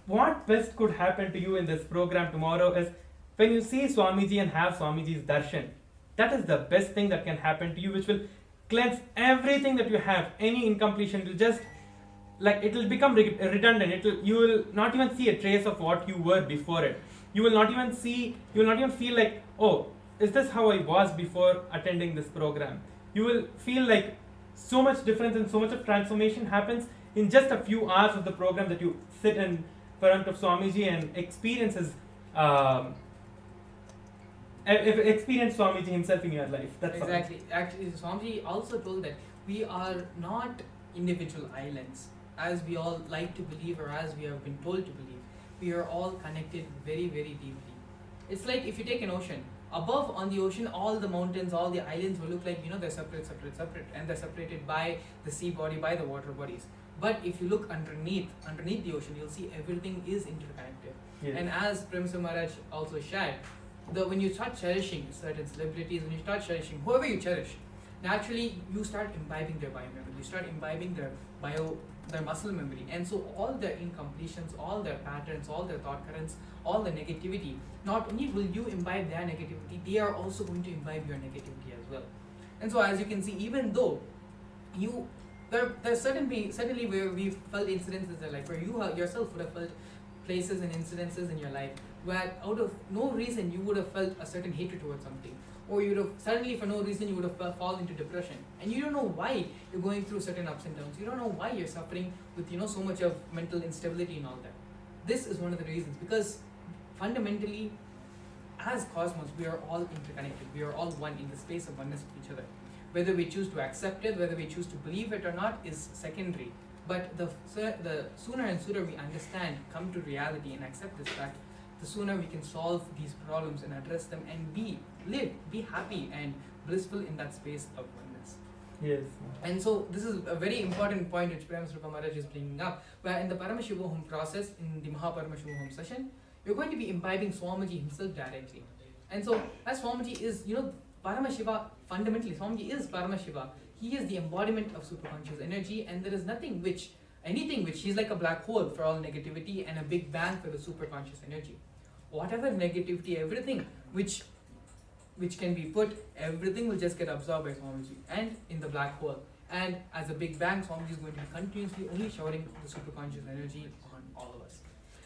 what best could happen to you in this program tomorrow is when you see Swamiji and have Swamiji's darshan. That is the best thing that can happen to you, which will cleanse everything that you have. Any incompletion will just, like, it will become redundant. You will not even see a trace of what you were before it. You will not even feel like, oh, is this how I was before attending this program? You will feel like so much difference and so much of transformation happens in just a few hours of the program that you sit in front of Swamiji and experience Swamiji himself in your life. That's exactly. Actually, Swamiji also told that we are not individual islands, as we all like to believe, or as we have been told to believe. We are all connected very, very deeply. It's like if you take an ocean, above on the ocean, all the mountains, all the islands will look like, they're separate, and they're separated by the sea body, by the water bodies. But if you look underneath the ocean, you'll see everything is interconnected. Yes. And as Paramashivam Maharaj also shared, when you start cherishing certain celebrities, when you start cherishing whoever you cherish, naturally you start imbibing their biomemory, you start imbibing their muscle memory, and so all their incompletions, all their patterns, all their thought currents, all the negativity, not only will you imbibe their negativity, they are also going to imbibe your negativity as well. And so as you can see, even though there's certainly where we've felt incidences in life, where you yourself would have felt places and incidences in your life where out of no reason you would have felt a certain hatred towards something, or you would have suddenly for no reason you would have fallen into depression, and you don't know why you're going through certain ups and downs. You don't know why you're suffering with so much of mental instability and all that. This is one of the reasons, because fundamentally, as cosmos, we are all interconnected. We are all one in the space of oneness with each other. Whether we choose to accept it, whether we choose to believe it or not, is secondary. But the sooner and sooner we understand, come to reality and accept this fact, the sooner we can solve these problems and address them and be happy and blissful in that space of oneness. Yes. And so this is a very important point which Paramashivam Maharaj is bringing up, where in the Paramashivam process, in the Mahaparamashivam session, you're going to be imbibing Swamiji himself directly. And so as Swamiji is, Paramashiva, fundamentally, Swamiji is Paramashiva. He is the embodiment of superconscious energy, and there is anything which, he's like a black hole for all negativity and a big bang for the superconscious energy. Whatever negativity, everything which can be put, everything will just get absorbed by Swamiji and in the black hole. And as a big bang, Swamiji is going to be continuously only showering the superconscious energy on all of us.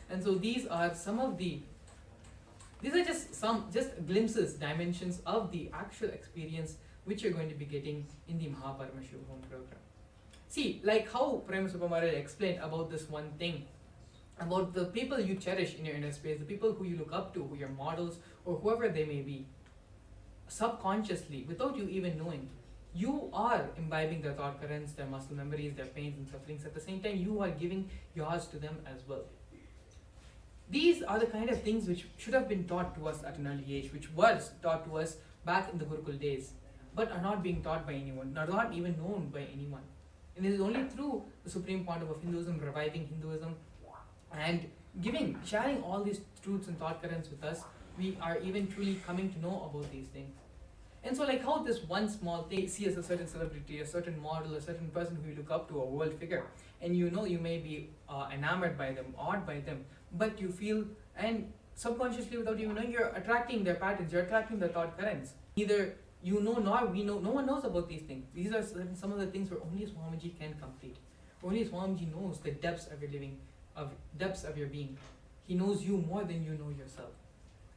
And so these are just glimpses, dimensions of the actual experience which you're going to be getting in the Mahaparamashivam program. See, like how Paramashivam Maharaj explained about this one thing, about the people you cherish in your inner space, the people who you look up to, who your models, or whoever they may be, subconsciously, without you even knowing, you are imbibing their thought currents, their muscle memories, their pains and sufferings. At the same time, you are giving yours to them as well. These are the kind of things which should have been taught to us at an early age, which was taught to us back in the Gurukul days, but are not being taught by anyone, are not even known by anyone. And it is only through the Supreme Pontiff of Hinduism, reviving Hinduism, and sharing all these truths and thought currents with us, we are even truly coming to know about these things. And so like how this one small thing, see as a certain celebrity, a certain model, a certain person who you look up to, a world figure, and you may be enamored by them, awed by them, but you feel, and subconsciously without even knowing, you're attracting their patterns, you're attracting their thought currents. Neither you know nor we know, no one knows about these things. These are some of the things where only Swamiji can complete. Only Swamiji knows the depths of your living, depths of your being. He knows you more than you know yourself.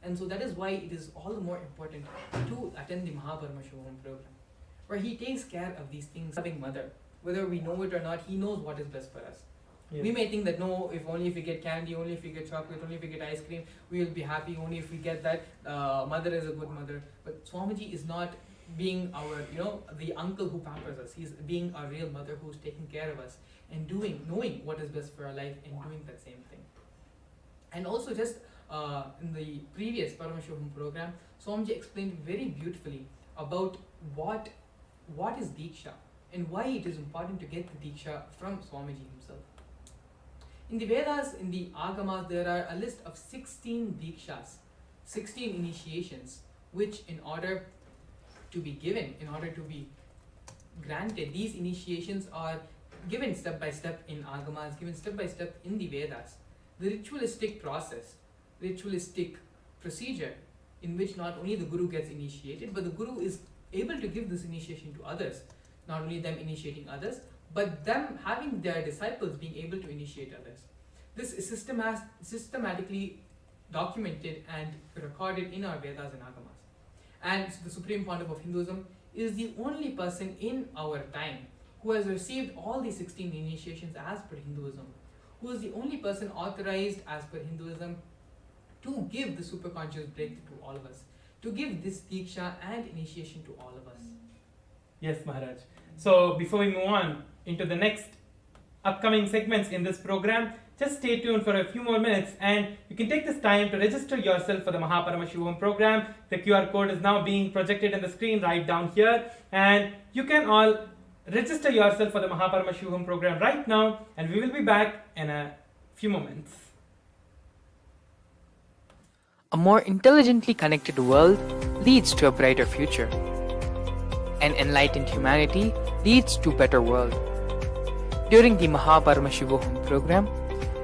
And so that is why it is all the more important to attend the Mahaparamashivam program, where he takes care of these things. Loving mother, whether we know it or not, he knows what is best for us. Yes. We may think that no, only if we get candy, only if we get chocolate, only if we get ice cream, we will be happy, only if we get that, mother is a good mother. But Swamiji is not being our, the uncle who pampers us. He's being our real mother who's taking care of us and knowing what is best for our life and doing that same thing. And also just in the previous Paramashivam program, Swamiji explained very beautifully about what is Diksha and why it is important to get the Diksha from Swamiji himself. In the Vedas, in the Agamas, there are a list of 16 Dikshas, 16 initiations, which in order to be given, in order to be granted, these initiations are given step by step in Agamas, given step by step in the Vedas. The ritualistic process, ritualistic procedure in which not only the Guru gets initiated, but the Guru is able to give this initiation to others. Not only them initiating others, but them having their disciples being able to initiate others. This is systematically documented and recorded in our Vedas and Agamas. And the Supreme Pontiff of Hinduism is the only person in our time who has received all these 16 initiations as per Hinduism, who is the only person authorized as per Hinduism to give the superconscious breakthrough to all of us, to give this Diksha and initiation to all of us. Yes, Maharaj. So before we move on into the next upcoming segments in this program, just stay tuned for a few more minutes and you can take this time to register yourself for the Mahaparamashivam program. The QR code is now being projected on the screen right down here, and you can all register yourself for the Mahaparamashivam program right now, and we will be back in a few moments. A more intelligently connected world leads to a brighter future. An enlightened humanity leads to a better world. During the Mahaparamashivam program,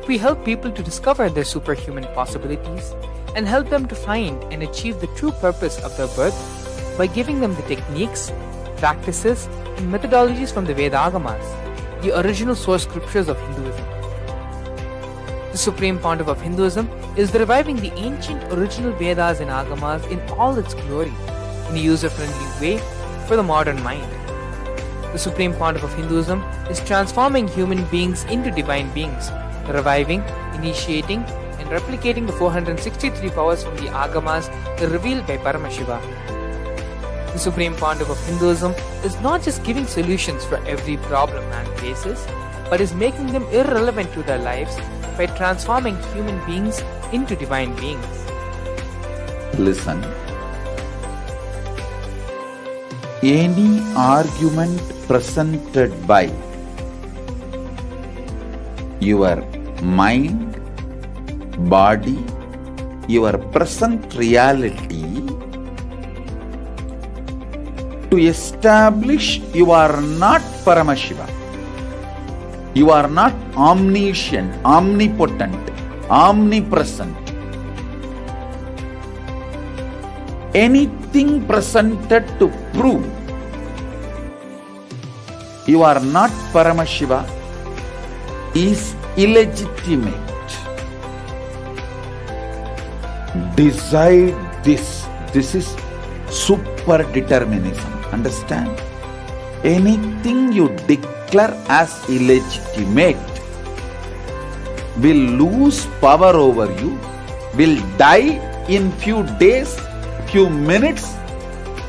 we help people to discover their superhuman possibilities and help them to find and achieve the true purpose of their birth by giving them the techniques, practices, and methodologies from the Vedagamas, the original source scriptures of Hinduism. The Supreme Pontiff of Hinduism is reviving the ancient original Vedas and Agamas in all its glory, in a user-friendly way for the modern mind. The Supreme Pontiff of Hinduism is transforming human beings into divine beings, reviving, initiating, and and replicating the 463 powers from the Agamas revealed by Paramashiva. The Supreme Pontiff of Hinduism is not just giving solutions for every problem man faces, but is making them irrelevant to their lives by transforming human beings into divine beings. Listen. Any argument presented by your mind, body, your present reality to establish you are not Paramashiva. You are not omniscient, omnipotent, omnipresent. Anything presented to prove you are not Paramashiva is illegitimate. Decide this. This is super determinism. Understand? Anything you declare as illegitimate will lose power over you, will die in few days, few minutes,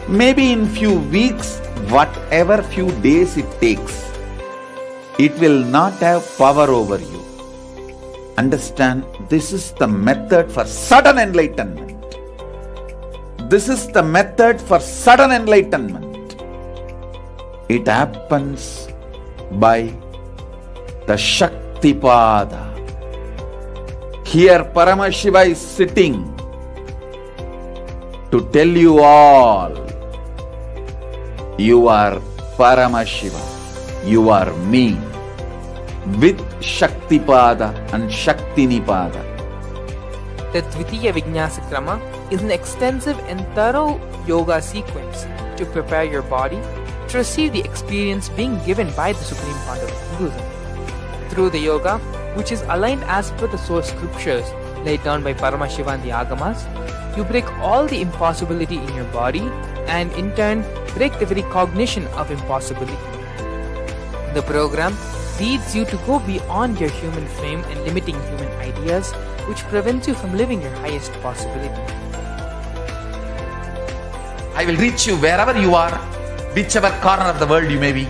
maybe in few weeks, whatever few days it takes. It will not have power over you. Understand, this is the method for sudden enlightenment. This is the method for sudden enlightenment. It happens by the Shaktipada. Here Paramashiva is sitting to tell you all, you are Paramashiva, you are me, with Shaktipada and Shaktinipada. The Dvitiya Vijnasa Krama is an extensive and thorough yoga sequence to prepare your body to receive the experience being given by the Supreme Pontiff of Hinduism. Through the yoga, which is aligned as per the source scriptures laid down by Paramashiva and the Agamas, you break all the impossibility in your body and in turn break the very cognition of impossibility. The program leads you to go beyond your human frame and limiting human ideas, which prevents you from living your highest possibility. I will reach you wherever you are, whichever corner of the world you may be.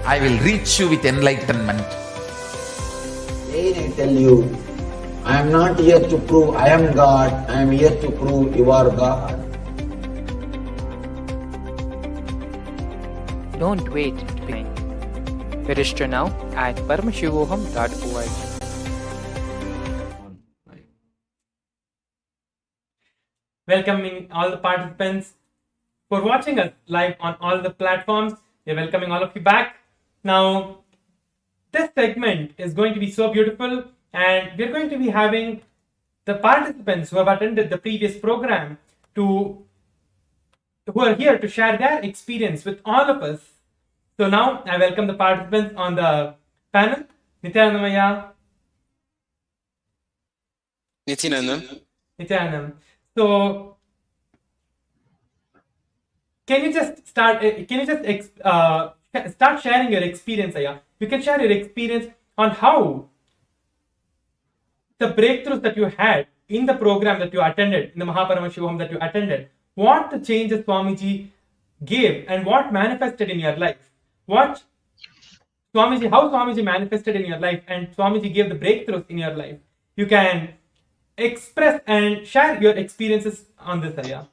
I will reach you with enlightenment. Again I tell you, I am not here to prove I am God, I am here to prove you are God. Don't wait to begin. Register now at paramashivoham.org. Welcoming all the participants for watching us live on all the platforms. We're welcoming all of you back. Now, this segment is going to be so beautiful, and we're going to be having the participants who have attended the previous program who are here to share their experience with all of us. So now I welcome the participants on the panel. Nithyananda. Nithyananda. So can you just start sharing your experience, Aya? You can share your experience on how the breakthroughs that you had in the program that you attended, in the Paramashivam that you attended, what the changes Swamiji gave and what manifested in your life. How Swamiji manifested in your life and Swamiji gave the breakthroughs in your life. You can express and share your experiences on this, Aya.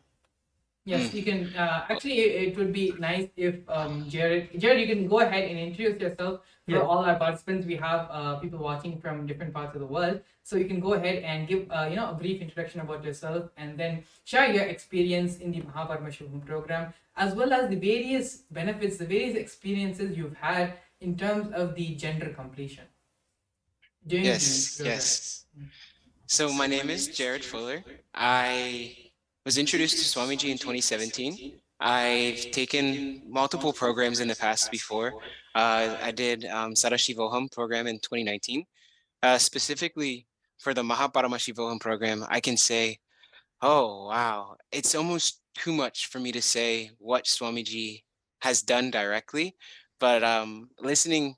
Yes, you can. Actually, it would be nice if Jared, you can go ahead and introduce yourself for all our participants. We have people watching from different parts of the world, so you can go ahead and give a brief introduction about yourself, and then share your experience in the Paramashivam program, as well as the various benefits, the various experiences you've had in terms of the gender completion. Yes. So my name is Jared Fuller. I was introduced to Swamiji in 2017. I've taken multiple programs in the past before. I did Sadashivoham program in 2019. Specifically for the Paramashivoham program, I can say, oh, wow, it's almost too much for me to say what Swamiji has done directly. But listening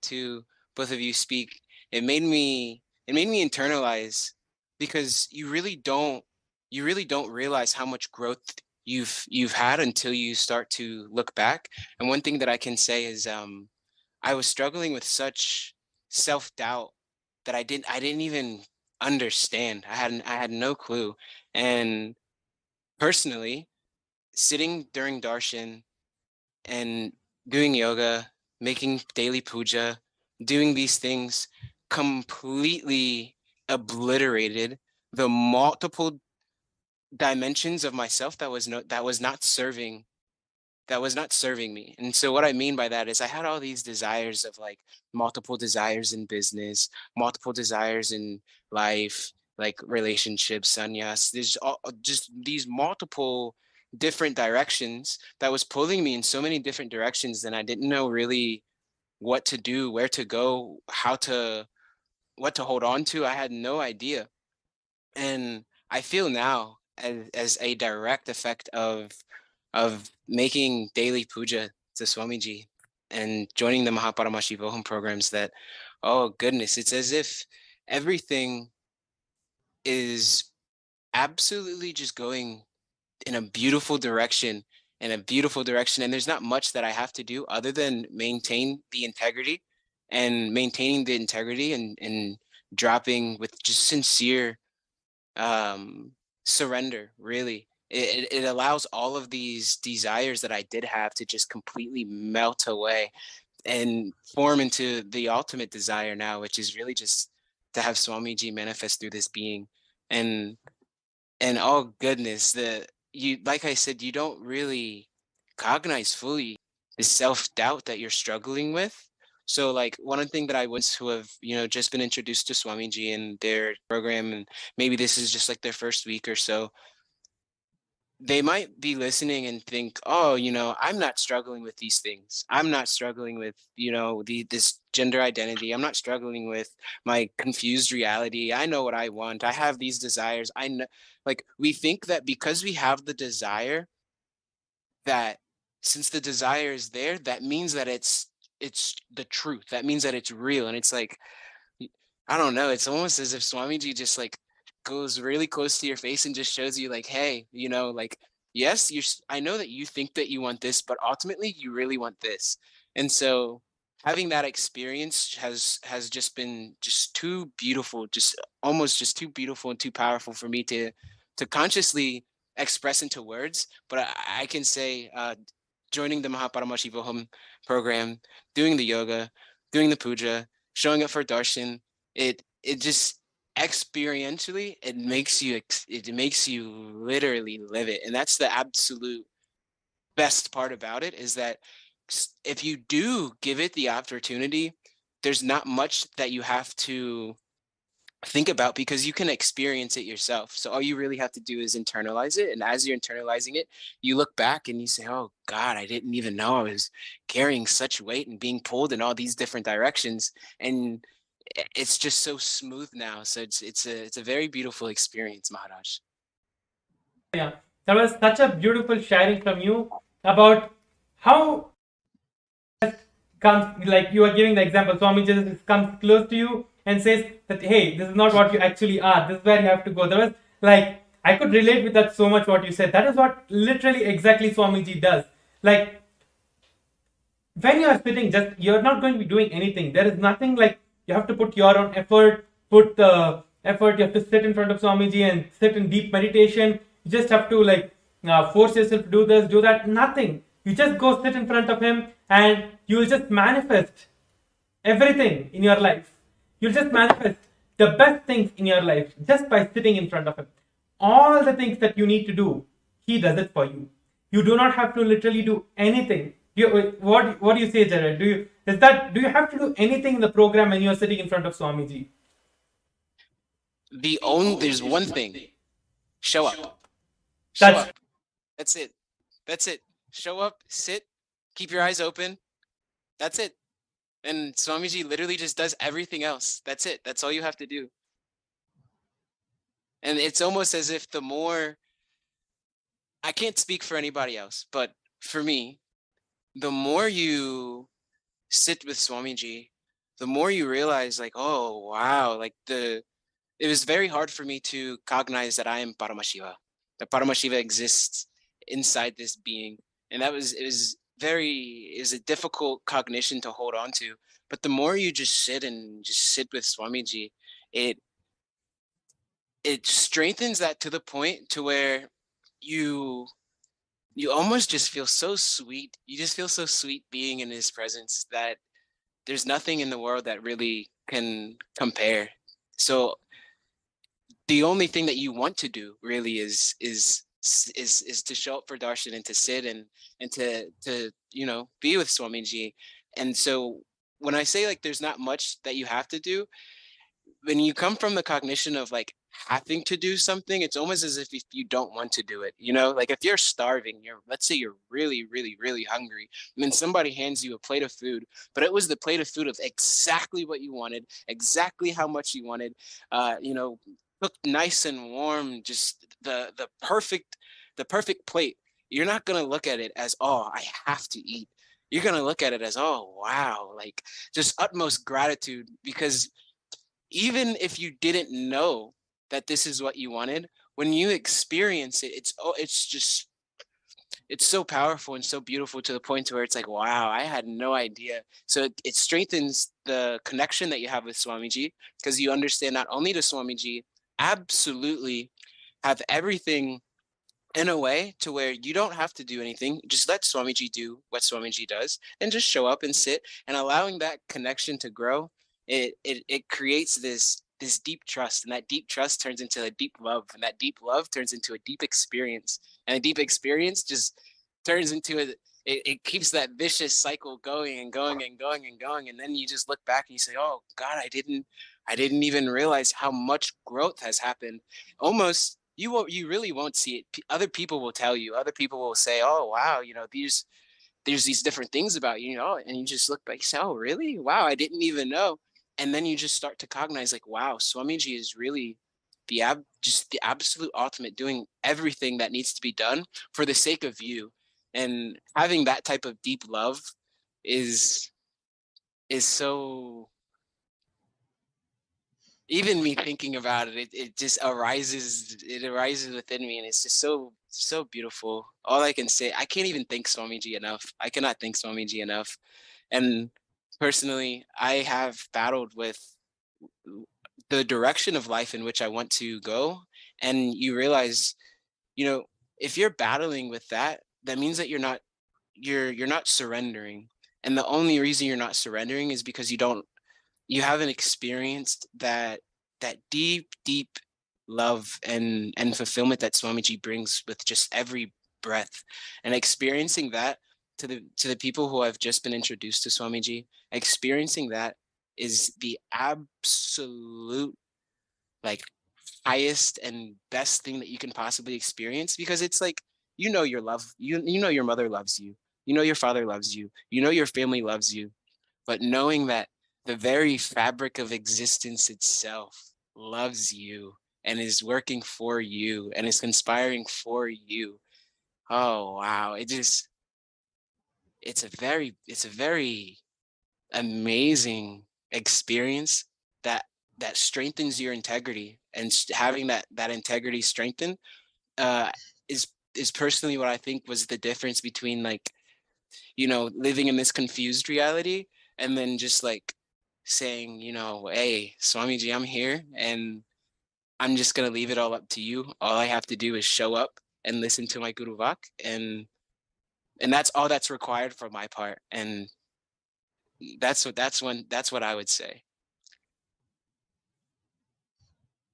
to both of you speak, it made me internalize because you really don't realize how much growth you've had until you start to look back. And one thing that I can say is I was struggling with such self-doubt that I didn't even understand. I had no clue. And personally, sitting during darshan and doing yoga, making daily puja, doing these things completely obliterated the multiple dimensions of myself that was not serving me. And so what I mean by that is I had all these desires of like multiple desires in business, multiple desires in life, like relationships, sannyas. There's just these multiple different directions that was pulling me in so many different directions, and I didn't know really what to do, where to go, what to hold on to. I had no idea. And I feel now as a direct effect of making daily puja to Swamiji and joining the Mahaparamashivoham programs that, oh goodness, it's as if everything is absolutely just going in a beautiful direction, and there's not much that I have to do other than maintain the integrity and maintaining the integrity and dropping with just sincere um surrender. Really, it allows all of these desires that I did have to just completely melt away and form into the ultimate desire now, which is really just to have Swamiji manifest through this being. And and oh goodness, the you like I said, you don't really cognize fully the self-doubt that you're struggling with. So like one thing that I once who have, just been introduced to Swamiji and their program, and maybe this is just like their first week or so, they might be listening and think, oh, I'm not struggling with these things. I'm not struggling with, this gender identity. I'm not struggling with my confused reality. I know what I want. I have these desires. I know, like, we think that because we have the desire, that since the desire is there, that means that it's the truth. That means that it's real. And it's like, y- I don't know. It's almost as if Swamiji just like goes really close to your face and just shows you like, hey, like, yes, I know that you think that you want this, but ultimately you really want this. And so having that experience has just been just too beautiful, just almost just too beautiful and too powerful for me to consciously express into words. But I can say, joining the Mahaparamashivoham program, doing the yoga, doing the puja, showing up for darshan, it just experientially it makes you literally live it. And that's the absolute best part about it, is that if you do give it the opportunity, there's not much that you have to think about, because you can experience it yourself. So all you really have to do is internalize it. And as you're internalizing it, you look back and you say, oh God, I didn't even know I was carrying such weight and being pulled in all these different directions. And it's just so smooth now. So it's a very beautiful experience, Maharaj. Yeah, that was such a beautiful sharing from you about how comes, like you are giving the example, Swami just comes close to you and says that, hey, this is not what you actually are, this is where you have to go. That was like, I could relate with that so much what you said. That is what literally exactly Swamiji does. Like, when you are sitting, just you're not going to be doing anything. There is nothing like you have to put your own effort, put the effort. You have to sit in front of Swamiji and sit in deep meditation. You just have to like force yourself to do this, do that. Nothing. You just go sit in front of him, and you will just manifest everything in your life. You'll just manifest the best things in your life just by sitting in front of him. All the things that you need to do, he does it for you. You do not have to literally do anything. What do you say, Jared? Do you have to do anything in the program when you are sitting in front of Swamiji? There's one thing. Show up. Show That's up. That's it. That's it. Show up, sit, keep your eyes open. That's it. And Swamiji literally just does everything else. That's it. That's all you have to do. And it's almost as if the more, I can't speak for anybody else, but for me, the more you sit with Swamiji, the more you realize like, oh wow, like it was very hard for me to cognize that I am Paramashiva, that Paramashiva exists inside this being. And it was a difficult cognition to hold on to. But the more you just sit with Swamiji, it strengthens that to the point to where you almost just feel so sweet. You just feel so sweet being in his presence that there's nothing in the world that really can compare. So the only thing that you want to do really is to show up for darshan and to sit and to be with Swamiji. And so when I say like there's not much that you have to do, when you come from the cognition of like having to do something, it's almost as if you don't want to do it. Like if you're starving, let's say you're really, really, really hungry, and then somebody hands you a plate of food, but it was the plate of food of exactly what you wanted, exactly how much you wanted, cooked nice and warm, just the perfect plate. You're not gonna look at it as, oh, I have to eat. You're gonna look at it as, oh wow, like just utmost gratitude, because even if you didn't know that this is what you wanted, when you experience it, it's so powerful and so beautiful to the point where it's like, wow, I had no idea. So it strengthens the connection that you have with Swamiji, because you understand not only does Swamiji absolutely have everything in a way to where you don't have to do anything. Just let Swamiji do what Swamiji does and just show up and sit, and allowing that connection to grow. It creates this deep trust, and that deep trust turns into a deep love, and that deep love turns into a deep experience, and a deep experience just turns into it keeps that vicious cycle going and going and going and going. And then you just look back and you say, oh God, I didn't even realize how much growth has happened. Almost you really won't see it. Other people will tell you, other people will say, oh wow, there's these different things about you, and you just look back, you say, oh really? Wow, I didn't even know. And then you just start to cognize like, wow, Swamiji is really just the absolute ultimate, doing everything that needs to be done for the sake of you. And having that type of deep love is so, even me thinking about it, it just arises within me, and it's just so beautiful. All I can say, I can't even thank Swamiji enough. I cannot thank Swamiji enough. And personally, I have battled with the direction of life in which I want to go. And you realize, if you're battling with that, that means that you're not surrendering. And the only reason you're not surrendering is because you haven't experienced that deep love and fulfillment that Swamiji brings with just every breath. And experiencing that to the people who have just been introduced to Swamiji, experiencing that is the absolute like highest and best thing that you can possibly experience, because it's like, your love, your mother loves you, your father loves you, your family loves you, but knowing that the very fabric of existence itself loves you and is working for you and is conspiring for you. Oh wow, it's a very amazing experience that strengthens your integrity. And having that integrity strengthened is personally what I think was the difference between like, living in this confused reality and then just like saying, hey, Swamiji, I'm here and I'm just going to leave it all up to you. All I have to do is show up and listen to my Guru Vak, and that's all that's required for my part. And that's what I would say.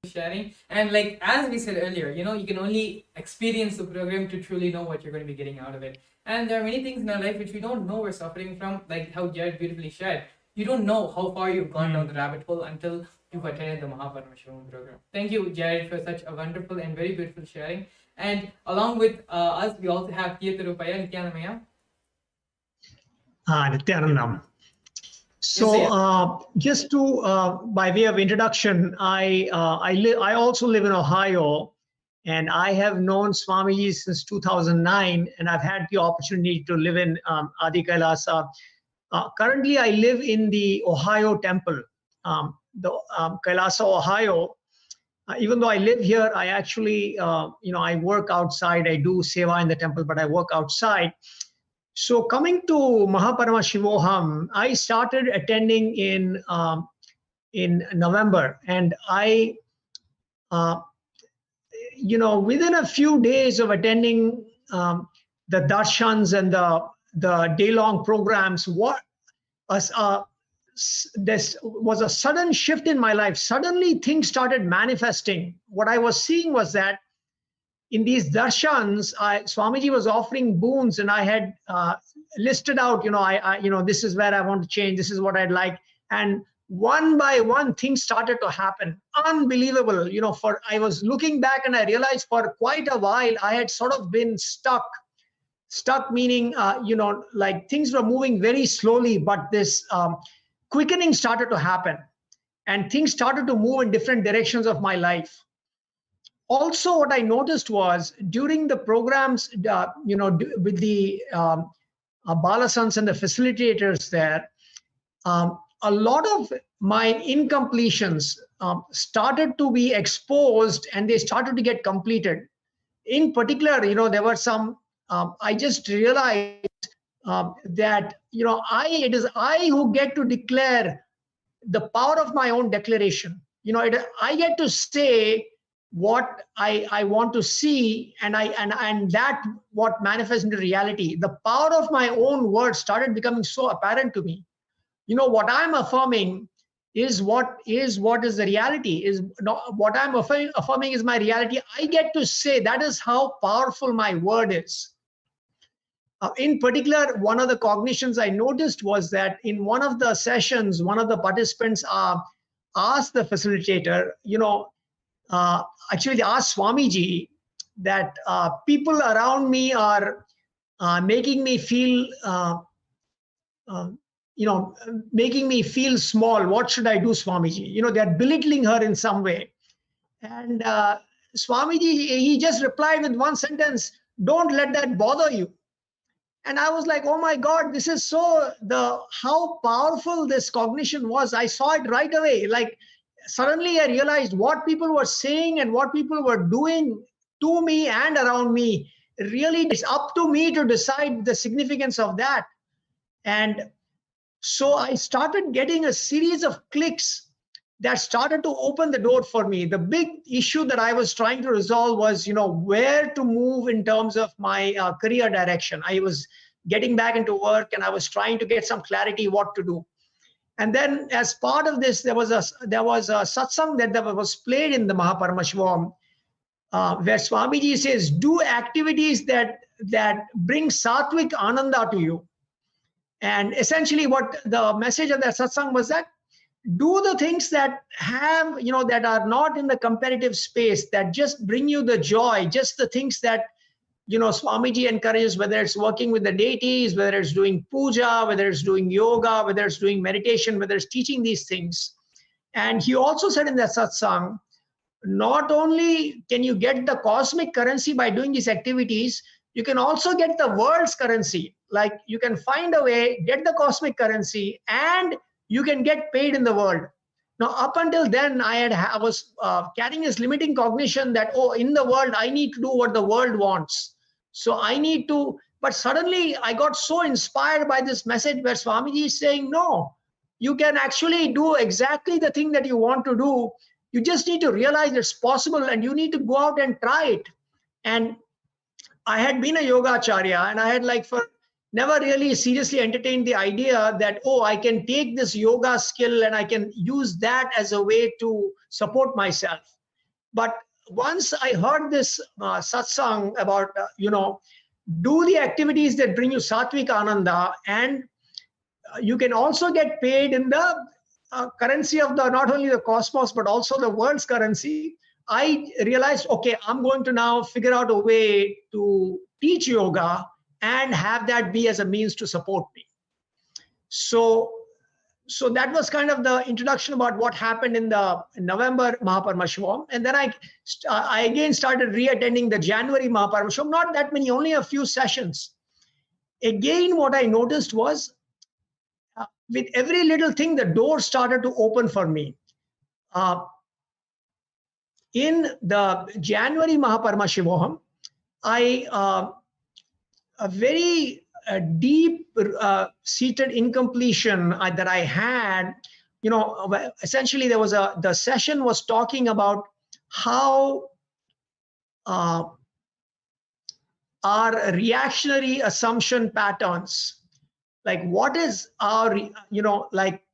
Sharing, and like as we said earlier, you can only experience the program to truly know what you're going to be getting out of it. And there are many things in our life which we don't know we're suffering from, like how Jared beautifully shared. You don't know how far you've gone down the rabbit hole until you've attended the Paramashivam program. Thank you, Jared, for such a wonderful and very beautiful sharing. And along with us, we also have Nithyananda. Nithyananda. Nithyananda. So, just to by way of introduction, I also live in Ohio, and I have known Swamiji since 2009, and I've had the opportunity to live in Adi Kailasa. Currently, I live in the Ohio Temple, the Kailasa, Ohio, Even though I live here, I actually, I work outside. I do seva in the temple, but I work outside. So coming to Mahaparamashivam, I started attending in November, and I, within a few days of attending the darshans and the day-long programs, this was a sudden shift in my life. Suddenly things started manifesting. What I was seeing was that in these darshans, Swamiji was offering boons, and I had listed out, this is where I want to change, this is what I'd like. And one by one, things started to happen. Unbelievable. I was looking back and I realized for quite a while, I had sort of been stuck meaning, like things were moving very slowly, but this quickening started to happen and things started to move in different directions of my life. Also, what I noticed was during the programs, with the Balasans and the facilitators there, a lot of my incompletions started to be exposed and they started to get completed. In particular, there were some, I just realized that, it is I who get to declare the power of my own declaration. I get to say what I want to see, and that what manifests into reality. The power of my own words started becoming so apparent to me. What I'm affirming is what is the reality, is not what I'm affirming is my reality. I get to say that is how powerful my word is. In particular, one of the cognitions I noticed was that in one of the sessions, one of the participants asked the facilitator, actually they asked Swamiji that people around me are making me feel making me feel small. What should I do, Swamiji? They're belittling her in some way. And Swamiji, he just replied with one sentence, don't let that bother you. And I was like, oh my God, this is how powerful this cognition was. I saw it right away. Like suddenly I realized what people were saying and what people were doing to me and around me. Really, it's up to me to decide the significance of that. And so I started getting a series of clicks that started to open the door for me. The big issue that I was trying to resolve was, where to move in terms of my career direction. I was getting back into work and I was trying to get some clarity what to do. And then as part of this, there was a satsang that was played in the Mahaparamashvam, where Swamiji says, do activities that bring sattvic ananda to you. And essentially what the message of that satsang was that do the things that have, that are not in the competitive space, that just bring you the joy, just the things that, Swamiji encourages, whether it's working with the deities, whether it's doing puja, whether it's doing yoga, whether it's doing meditation, whether it's teaching these things. And he also said in that satsang, not only can you get the cosmic currency by doing these activities, you can also get the world's currency. Like you can find a way, get the cosmic currency, and you can get paid in the world. Now, up until then, I was carrying this limiting cognition that, in the world, I need to do what the world wants. So I need to, but suddenly I got so inspired by this message where Swamiji is saying, no, you can actually do exactly the thing that you want to do. You just need to realize it's possible and you need to go out and try it. And I had been a yoga acharya and I had never really seriously entertained the idea that, I can take this yoga skill and I can use that as a way to support myself. But once I heard this satsang about, do the activities that bring you sattvic ananda, and you can also get paid in the currency of not only the cosmos, but also the world's currency. I realized, okay, I'm going to now figure out a way to teach yoga and have that be as a means to support me. So that was kind of the introduction about what happened in the November Mahaparamashvam. And then I again started re-attending the January Mahaparamashvam, not that many, only a few sessions. Again, what I noticed was with every little thing, the door started to open for me. in the January Mahaparmashivoham, a very deep seated incompletion that I had, essentially the session was talking about how our reactionary assumption patterns, like what is our,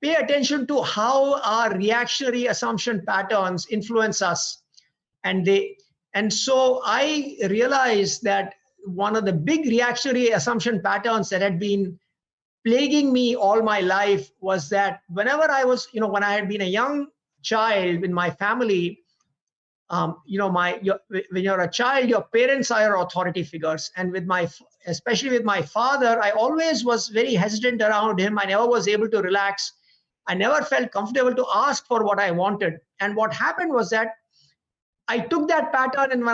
pay attention to how our reactionary assumption patterns influence us. And so I realized that one of the big reactionary assumption patterns that had been plaguing me all my life was that whenever I was, when I had been a young child in my family, when you're a child, your parents are your authority figures. And especially with my father, I always was very hesitant around him. I never was able to relax. I never felt comfortable to ask for what I wanted. And what happened was that I took that pattern, and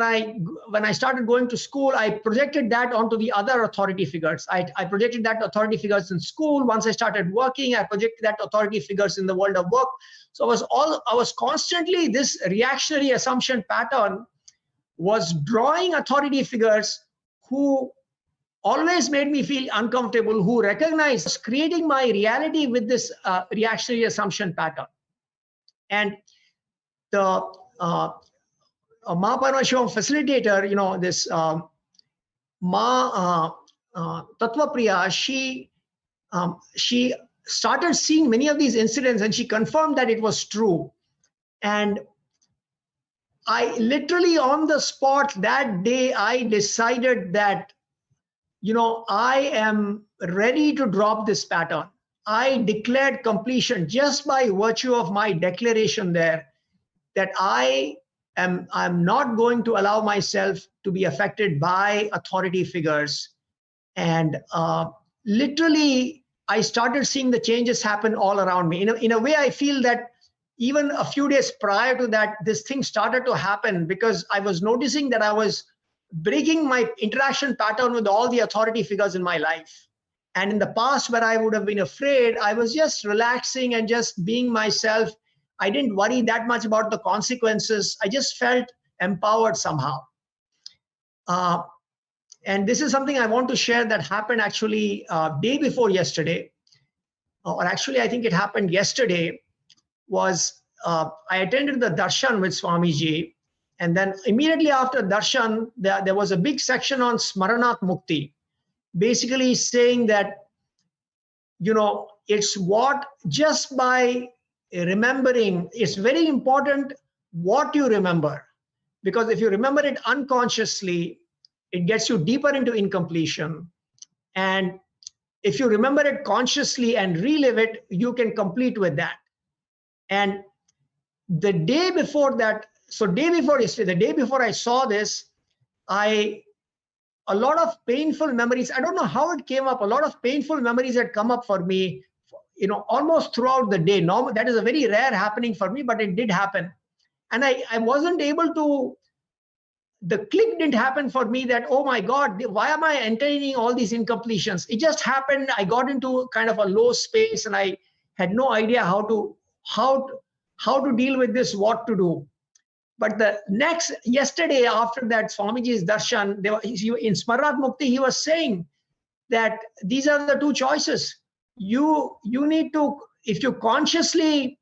when I started going to school, I projected that onto the other authority figures. I projected that authority figures in school. Once I started working, I projected that authority figures in the world of work. So I was constantly, this reactionary assumption pattern was drawing authority figures who always made me feel uncomfortable, who recognized creating my reality with this reactionary assumption pattern. And the Mahaparmashivam facilitator, this Tattvapriya, she started seeing many of these incidents, and she confirmed that it was true. And I literally on the spot that day, I decided that, I am ready to drop this pattern. I declared completion just by virtue of my declaration there that I'm not going to allow myself to be affected by authority figures. And literally, I started seeing the changes happen all around me. In a way, I feel that even a few days prior to that, this thing started to happen because I was noticing that I was breaking my interaction pattern with all the authority figures in my life. And in the past, where I would have been afraid, I was just relaxing and just being myself. I didn't worry that much about the consequences. I just felt empowered somehow. And this is something I want to share that happened actually day before yesterday, or actually I think it happened yesterday. I attended the darshan with Swamiji, and then immediately after darshan, there was a big section on Smaranat Mukti, basically saying that, it's what just by remembering, it's very important what you remember, because if you remember it unconsciously, it gets you deeper into incompletion. And if you remember it consciously and relive it, you can complete with that. And the day before that, so day before yesterday, the day before I saw this, a lot of painful memories, I don't know how it came up, a lot of painful memories had come up for me, almost throughout the day. Normal, that is a very rare happening for me, but it did happen. And I wasn't able to, the click didn't happen for me that, oh my God, why am I entertaining all these incompletions? It just happened. I got into kind of a low space and I had no idea how to deal with this, what to do. But yesterday after that Swamiji's darshan, in Smaranat Mukti, he was saying that these are the two choices. You need to, if you consciously,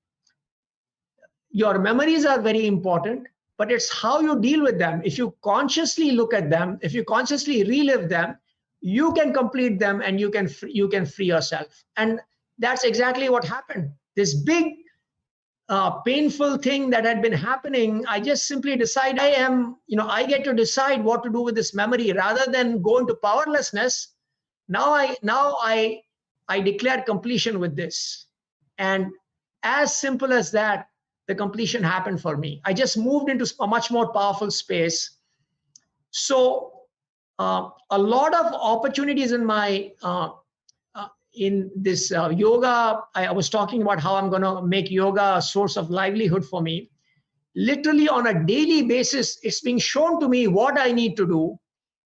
your memories are very important, but it's how you deal with them. If you consciously look at them, if you consciously relive them, you can complete them and you can free yourself. And that's exactly what happened. This big painful thing that had been happening, I just simply decide I get to decide what to do with this memory rather than go into powerlessness. Now I declare completion with this. And as simple as that, the completion happened for me. I just moved into a much more powerful space. So a lot of opportunities in my in this yoga, I was talking about how I'm going to make yoga a source of livelihood for me. Literally on a daily basis, it's being shown to me what I need to do.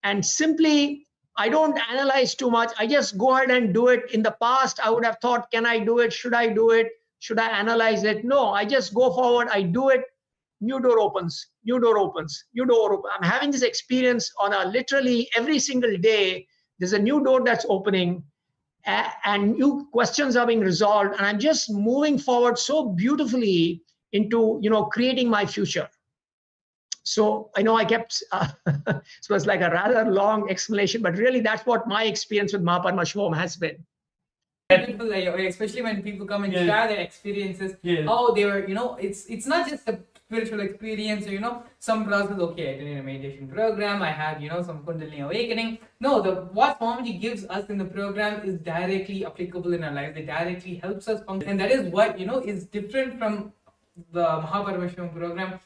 And simply, I don't analyze too much. I just go ahead and do it. In the past, I would have thought, can I do it? Should I do it? Should I analyze it? No, I just go forward. I do it new door opens, new door opens, new door opens. I'm having this experience on a literally every single day. There's a new door that's opening and new questions are being resolved. And I'm just moving forward so beautifully into, creating my future. So I know I kept, so it's like a rather long explanation, but really that's what my experience with Paramashivam has been. People, especially when people come and share their experiences, how they were, it's not just a spiritual experience, or, some process, okay, I did a meditation program, I had, some Kundalini awakening. No, what Swamiji gives us in the program is directly applicable in our lives. It directly helps us function. And that is what, is different from the Paramashivam program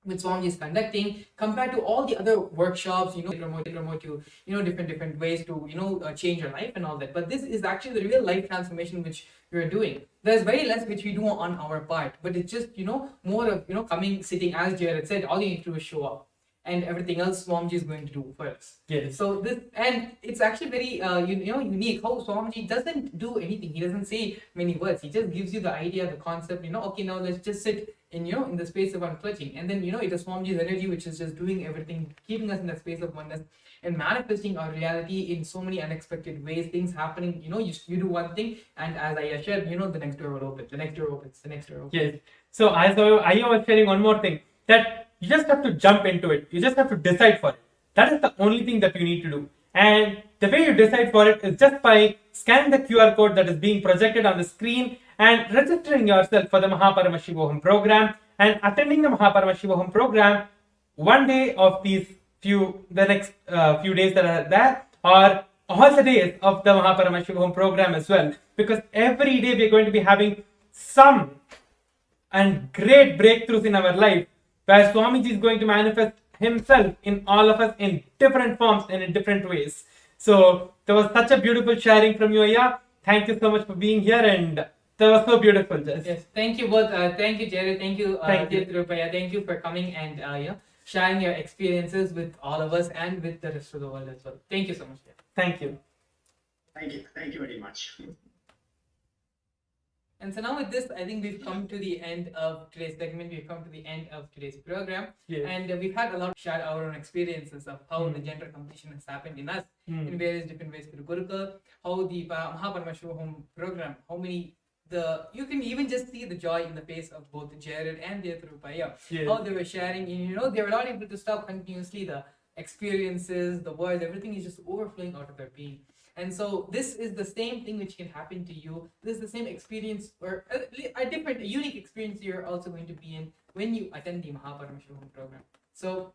which Swamiji is conducting compared to all the other workshops, they promote you, different ways to, change your life and all that. But this is actually the real life transformation which we are doing. There's very less which we do on our part, but it's just, more of, coming, sitting, as Jared said, all you need to do is show up. And everything else Swamiji is going to do for us. Yes. So this, and it's actually very unique how Swamiji doesn't do anything. He doesn't say many words. He just gives you the idea, the concept. Okay, now let's just sit in in the space of unclutching, and then it is Swamiji's energy which is just doing everything, keeping us in that space of oneness and manifesting our reality in so many unexpected ways. Things happening. You do one thing, and as I shared, the next door will open. The next door opens. The next door opens. Yes. So I was sharing one more thing, that you just have to jump into it. You just have to decide for it. That is the only thing that you need to do. And the way you decide for it is just by scanning the QR code that is being projected on the screen and registering yourself for the Paramashivam program and attending the Paramashivam program one day of the next few days that are there, or all the days of the Paramashivam program as well. Because every day we are going to be having some and great breakthroughs in our life, where Swamiji is going to manifest himself in all of us in different forms and in different ways. So there was such a beautiful sharing from you, Aya. Thank you so much for being here, and that was so beautiful, Jess. Yes, thank you both. Thank you, Jared. Thank you, Tirupaya. Thank you for coming and sharing your experiences with all of us and with the rest of the world as well. Thank you so much. Thank you. Thank you very much. And so now with this, I think we've come to the end of today's segment. We've come to the end of today's program. Yes. And we've had a lot of share our own experiences of how the gender competition has happened in us in various different ways through Gurukul, how the Paramashivam program, you can even just see the joy in the face of both Jared and Tirupaya. Yes. How they were sharing, they were not able to stop continuously. The experiences, the words, everything is just overflowing out of their being. And so this is the same thing which can happen to you. This is the same experience, or a unique experience you're also going to be in when you attend the Paramashivam program. So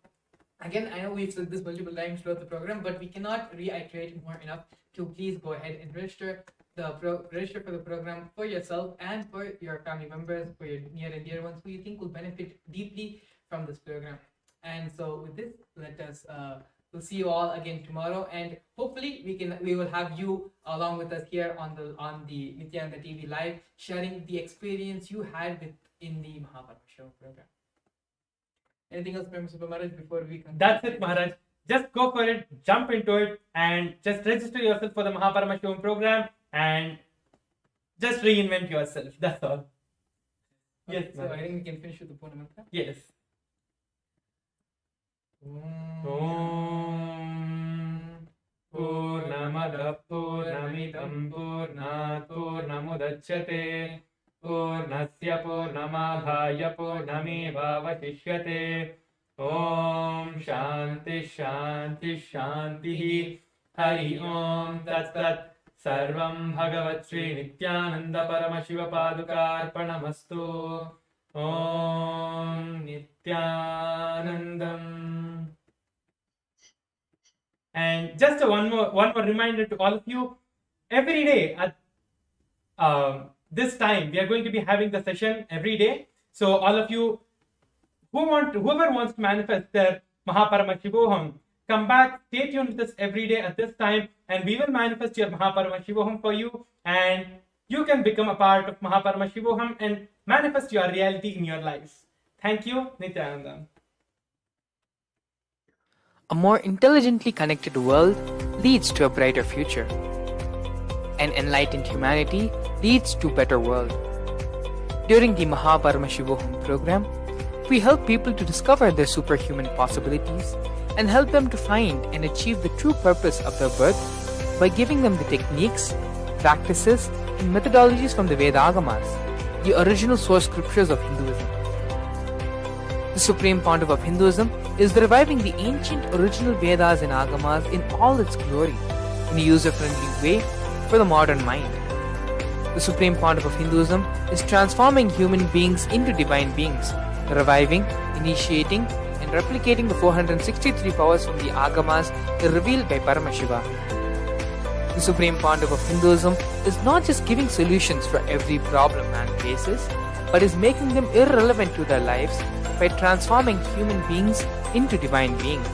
again, I know we've said this multiple times throughout the program, but we cannot reiterate more enough to please go ahead and register for the program for yourself and for your family members, for your near and dear ones who you think will benefit deeply from this program. And so with this, we'll see you all again tomorrow, and hopefully we will have you along with us here on the Nithyananda TV live, sharing the experience you had in the Paramashivam program. Anything else, Paramashivam Maharaj, before we conclude? That's it, Maharaj. Just go for it, jump into it, and just register yourself for the Paramashivam program and just reinvent yourself. That's all. Okay, yes. So I think we can finish with the Purna Mantra. Yes. Om Purnamada Purnamidam Purnat Purnamudachyate Purnasya Purnamadhaya Purnamevavashishyate. Om Shanti Shanti Shanti Hari Om Tat Tat Sarvam Bhagavat Sri Nithyananda Paramashiva Padukarpanamastu. Om Nithyanandam. And just one more reminder to all of you. Every day at this time, we are going to be having the session every day. So all of you whoever wants to manifest their Paramashivam, come back, stay tuned with us every day at this time, and we will manifest your Paramashivam for you, and you can become a part of Paramashivam and manifest your reality in your lives. Thank you, Nithyananda. A more intelligently connected world leads to a brighter future. An enlightened humanity leads to a better world. During the Paramashivam program, We help people to discover their superhuman possibilities and help them to find and achieve the true purpose of their birth by giving them the techniques, practices, and methodologies from the Vedagamas, the original source scriptures of Hinduism. The Supreme Pontiff of Hinduism is reviving the ancient original Vedas and Agamas in all its glory, in a user-friendly way for the modern mind. The Supreme Pontiff of Hinduism is transforming human beings into divine beings, reviving, initiating, and replicating the 463 powers from the Agamas revealed by Paramashivam. The Supreme Pontiff of Hinduism is not just giving solutions for every problem man faces, but is making them irrelevant to their lives by transforming human beings into divine beings.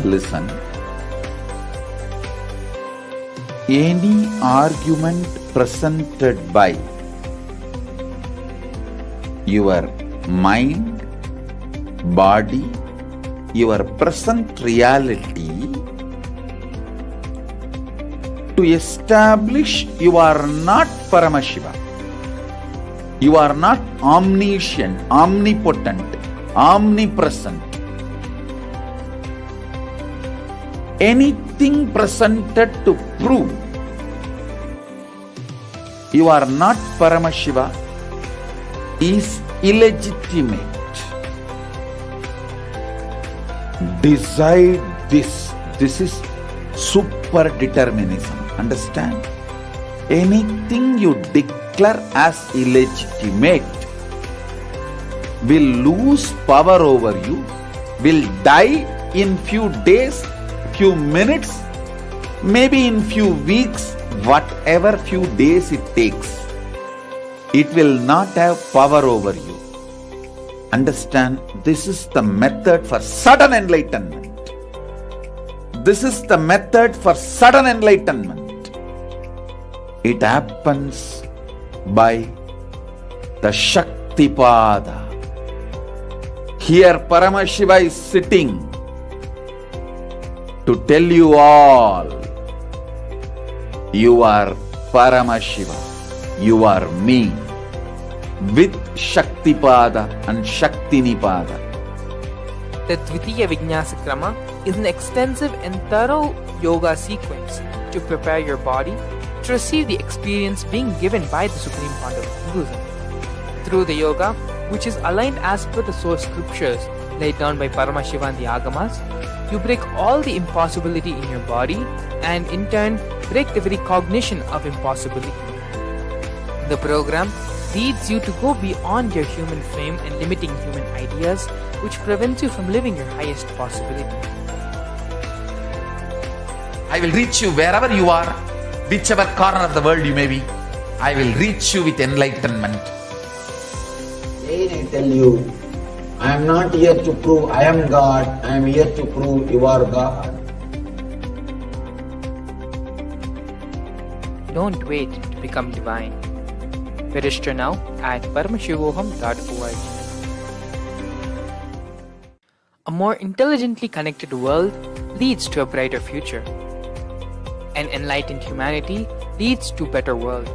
Listen. Any argument presented by your mind, body, your present reality to establish you are not Paramashiva. You are not omniscient, omnipotent, omnipresent. Anything presented to prove you are not Paramashiva is illegitimate. Decide this. This is super determinism. Understand? Anything you declare as illegitimate will lose power over you, will die in few days, few minutes, maybe in few weeks, whatever few days it takes. It will not have power over you. Understand, this is the method for sudden enlightenment. This is the method for sudden enlightenment. It happens by the Shaktipada. Here Paramashiva is sitting to tell you all, you are Paramashiva, you are me, with Shaktipada and Shaktinipada. The Dvitiya Vijnasa Krama is an extensive and thorough yoga sequence to prepare your body to receive the experience being given by the Supreme Pontiff of Hinduism. Through the yoga, which is aligned as per the source scriptures laid down by Paramashiva and the Agamas, you break all the impossibility in your body and in turn break the very cognition of impossibility. The program leads you to go beyond your human frame and limiting human ideas, which prevents you from living your highest possibility. I will reach you wherever you are, whichever corner of the world you may be. I will reach you with enlightenment. Again I tell you, I am not here to prove I am God, I am here to prove you are God. Don't wait to become divine. Register now at paramashivoham.org. A more intelligently connected world leads to a brighter future. An enlightened humanity leads to a better world.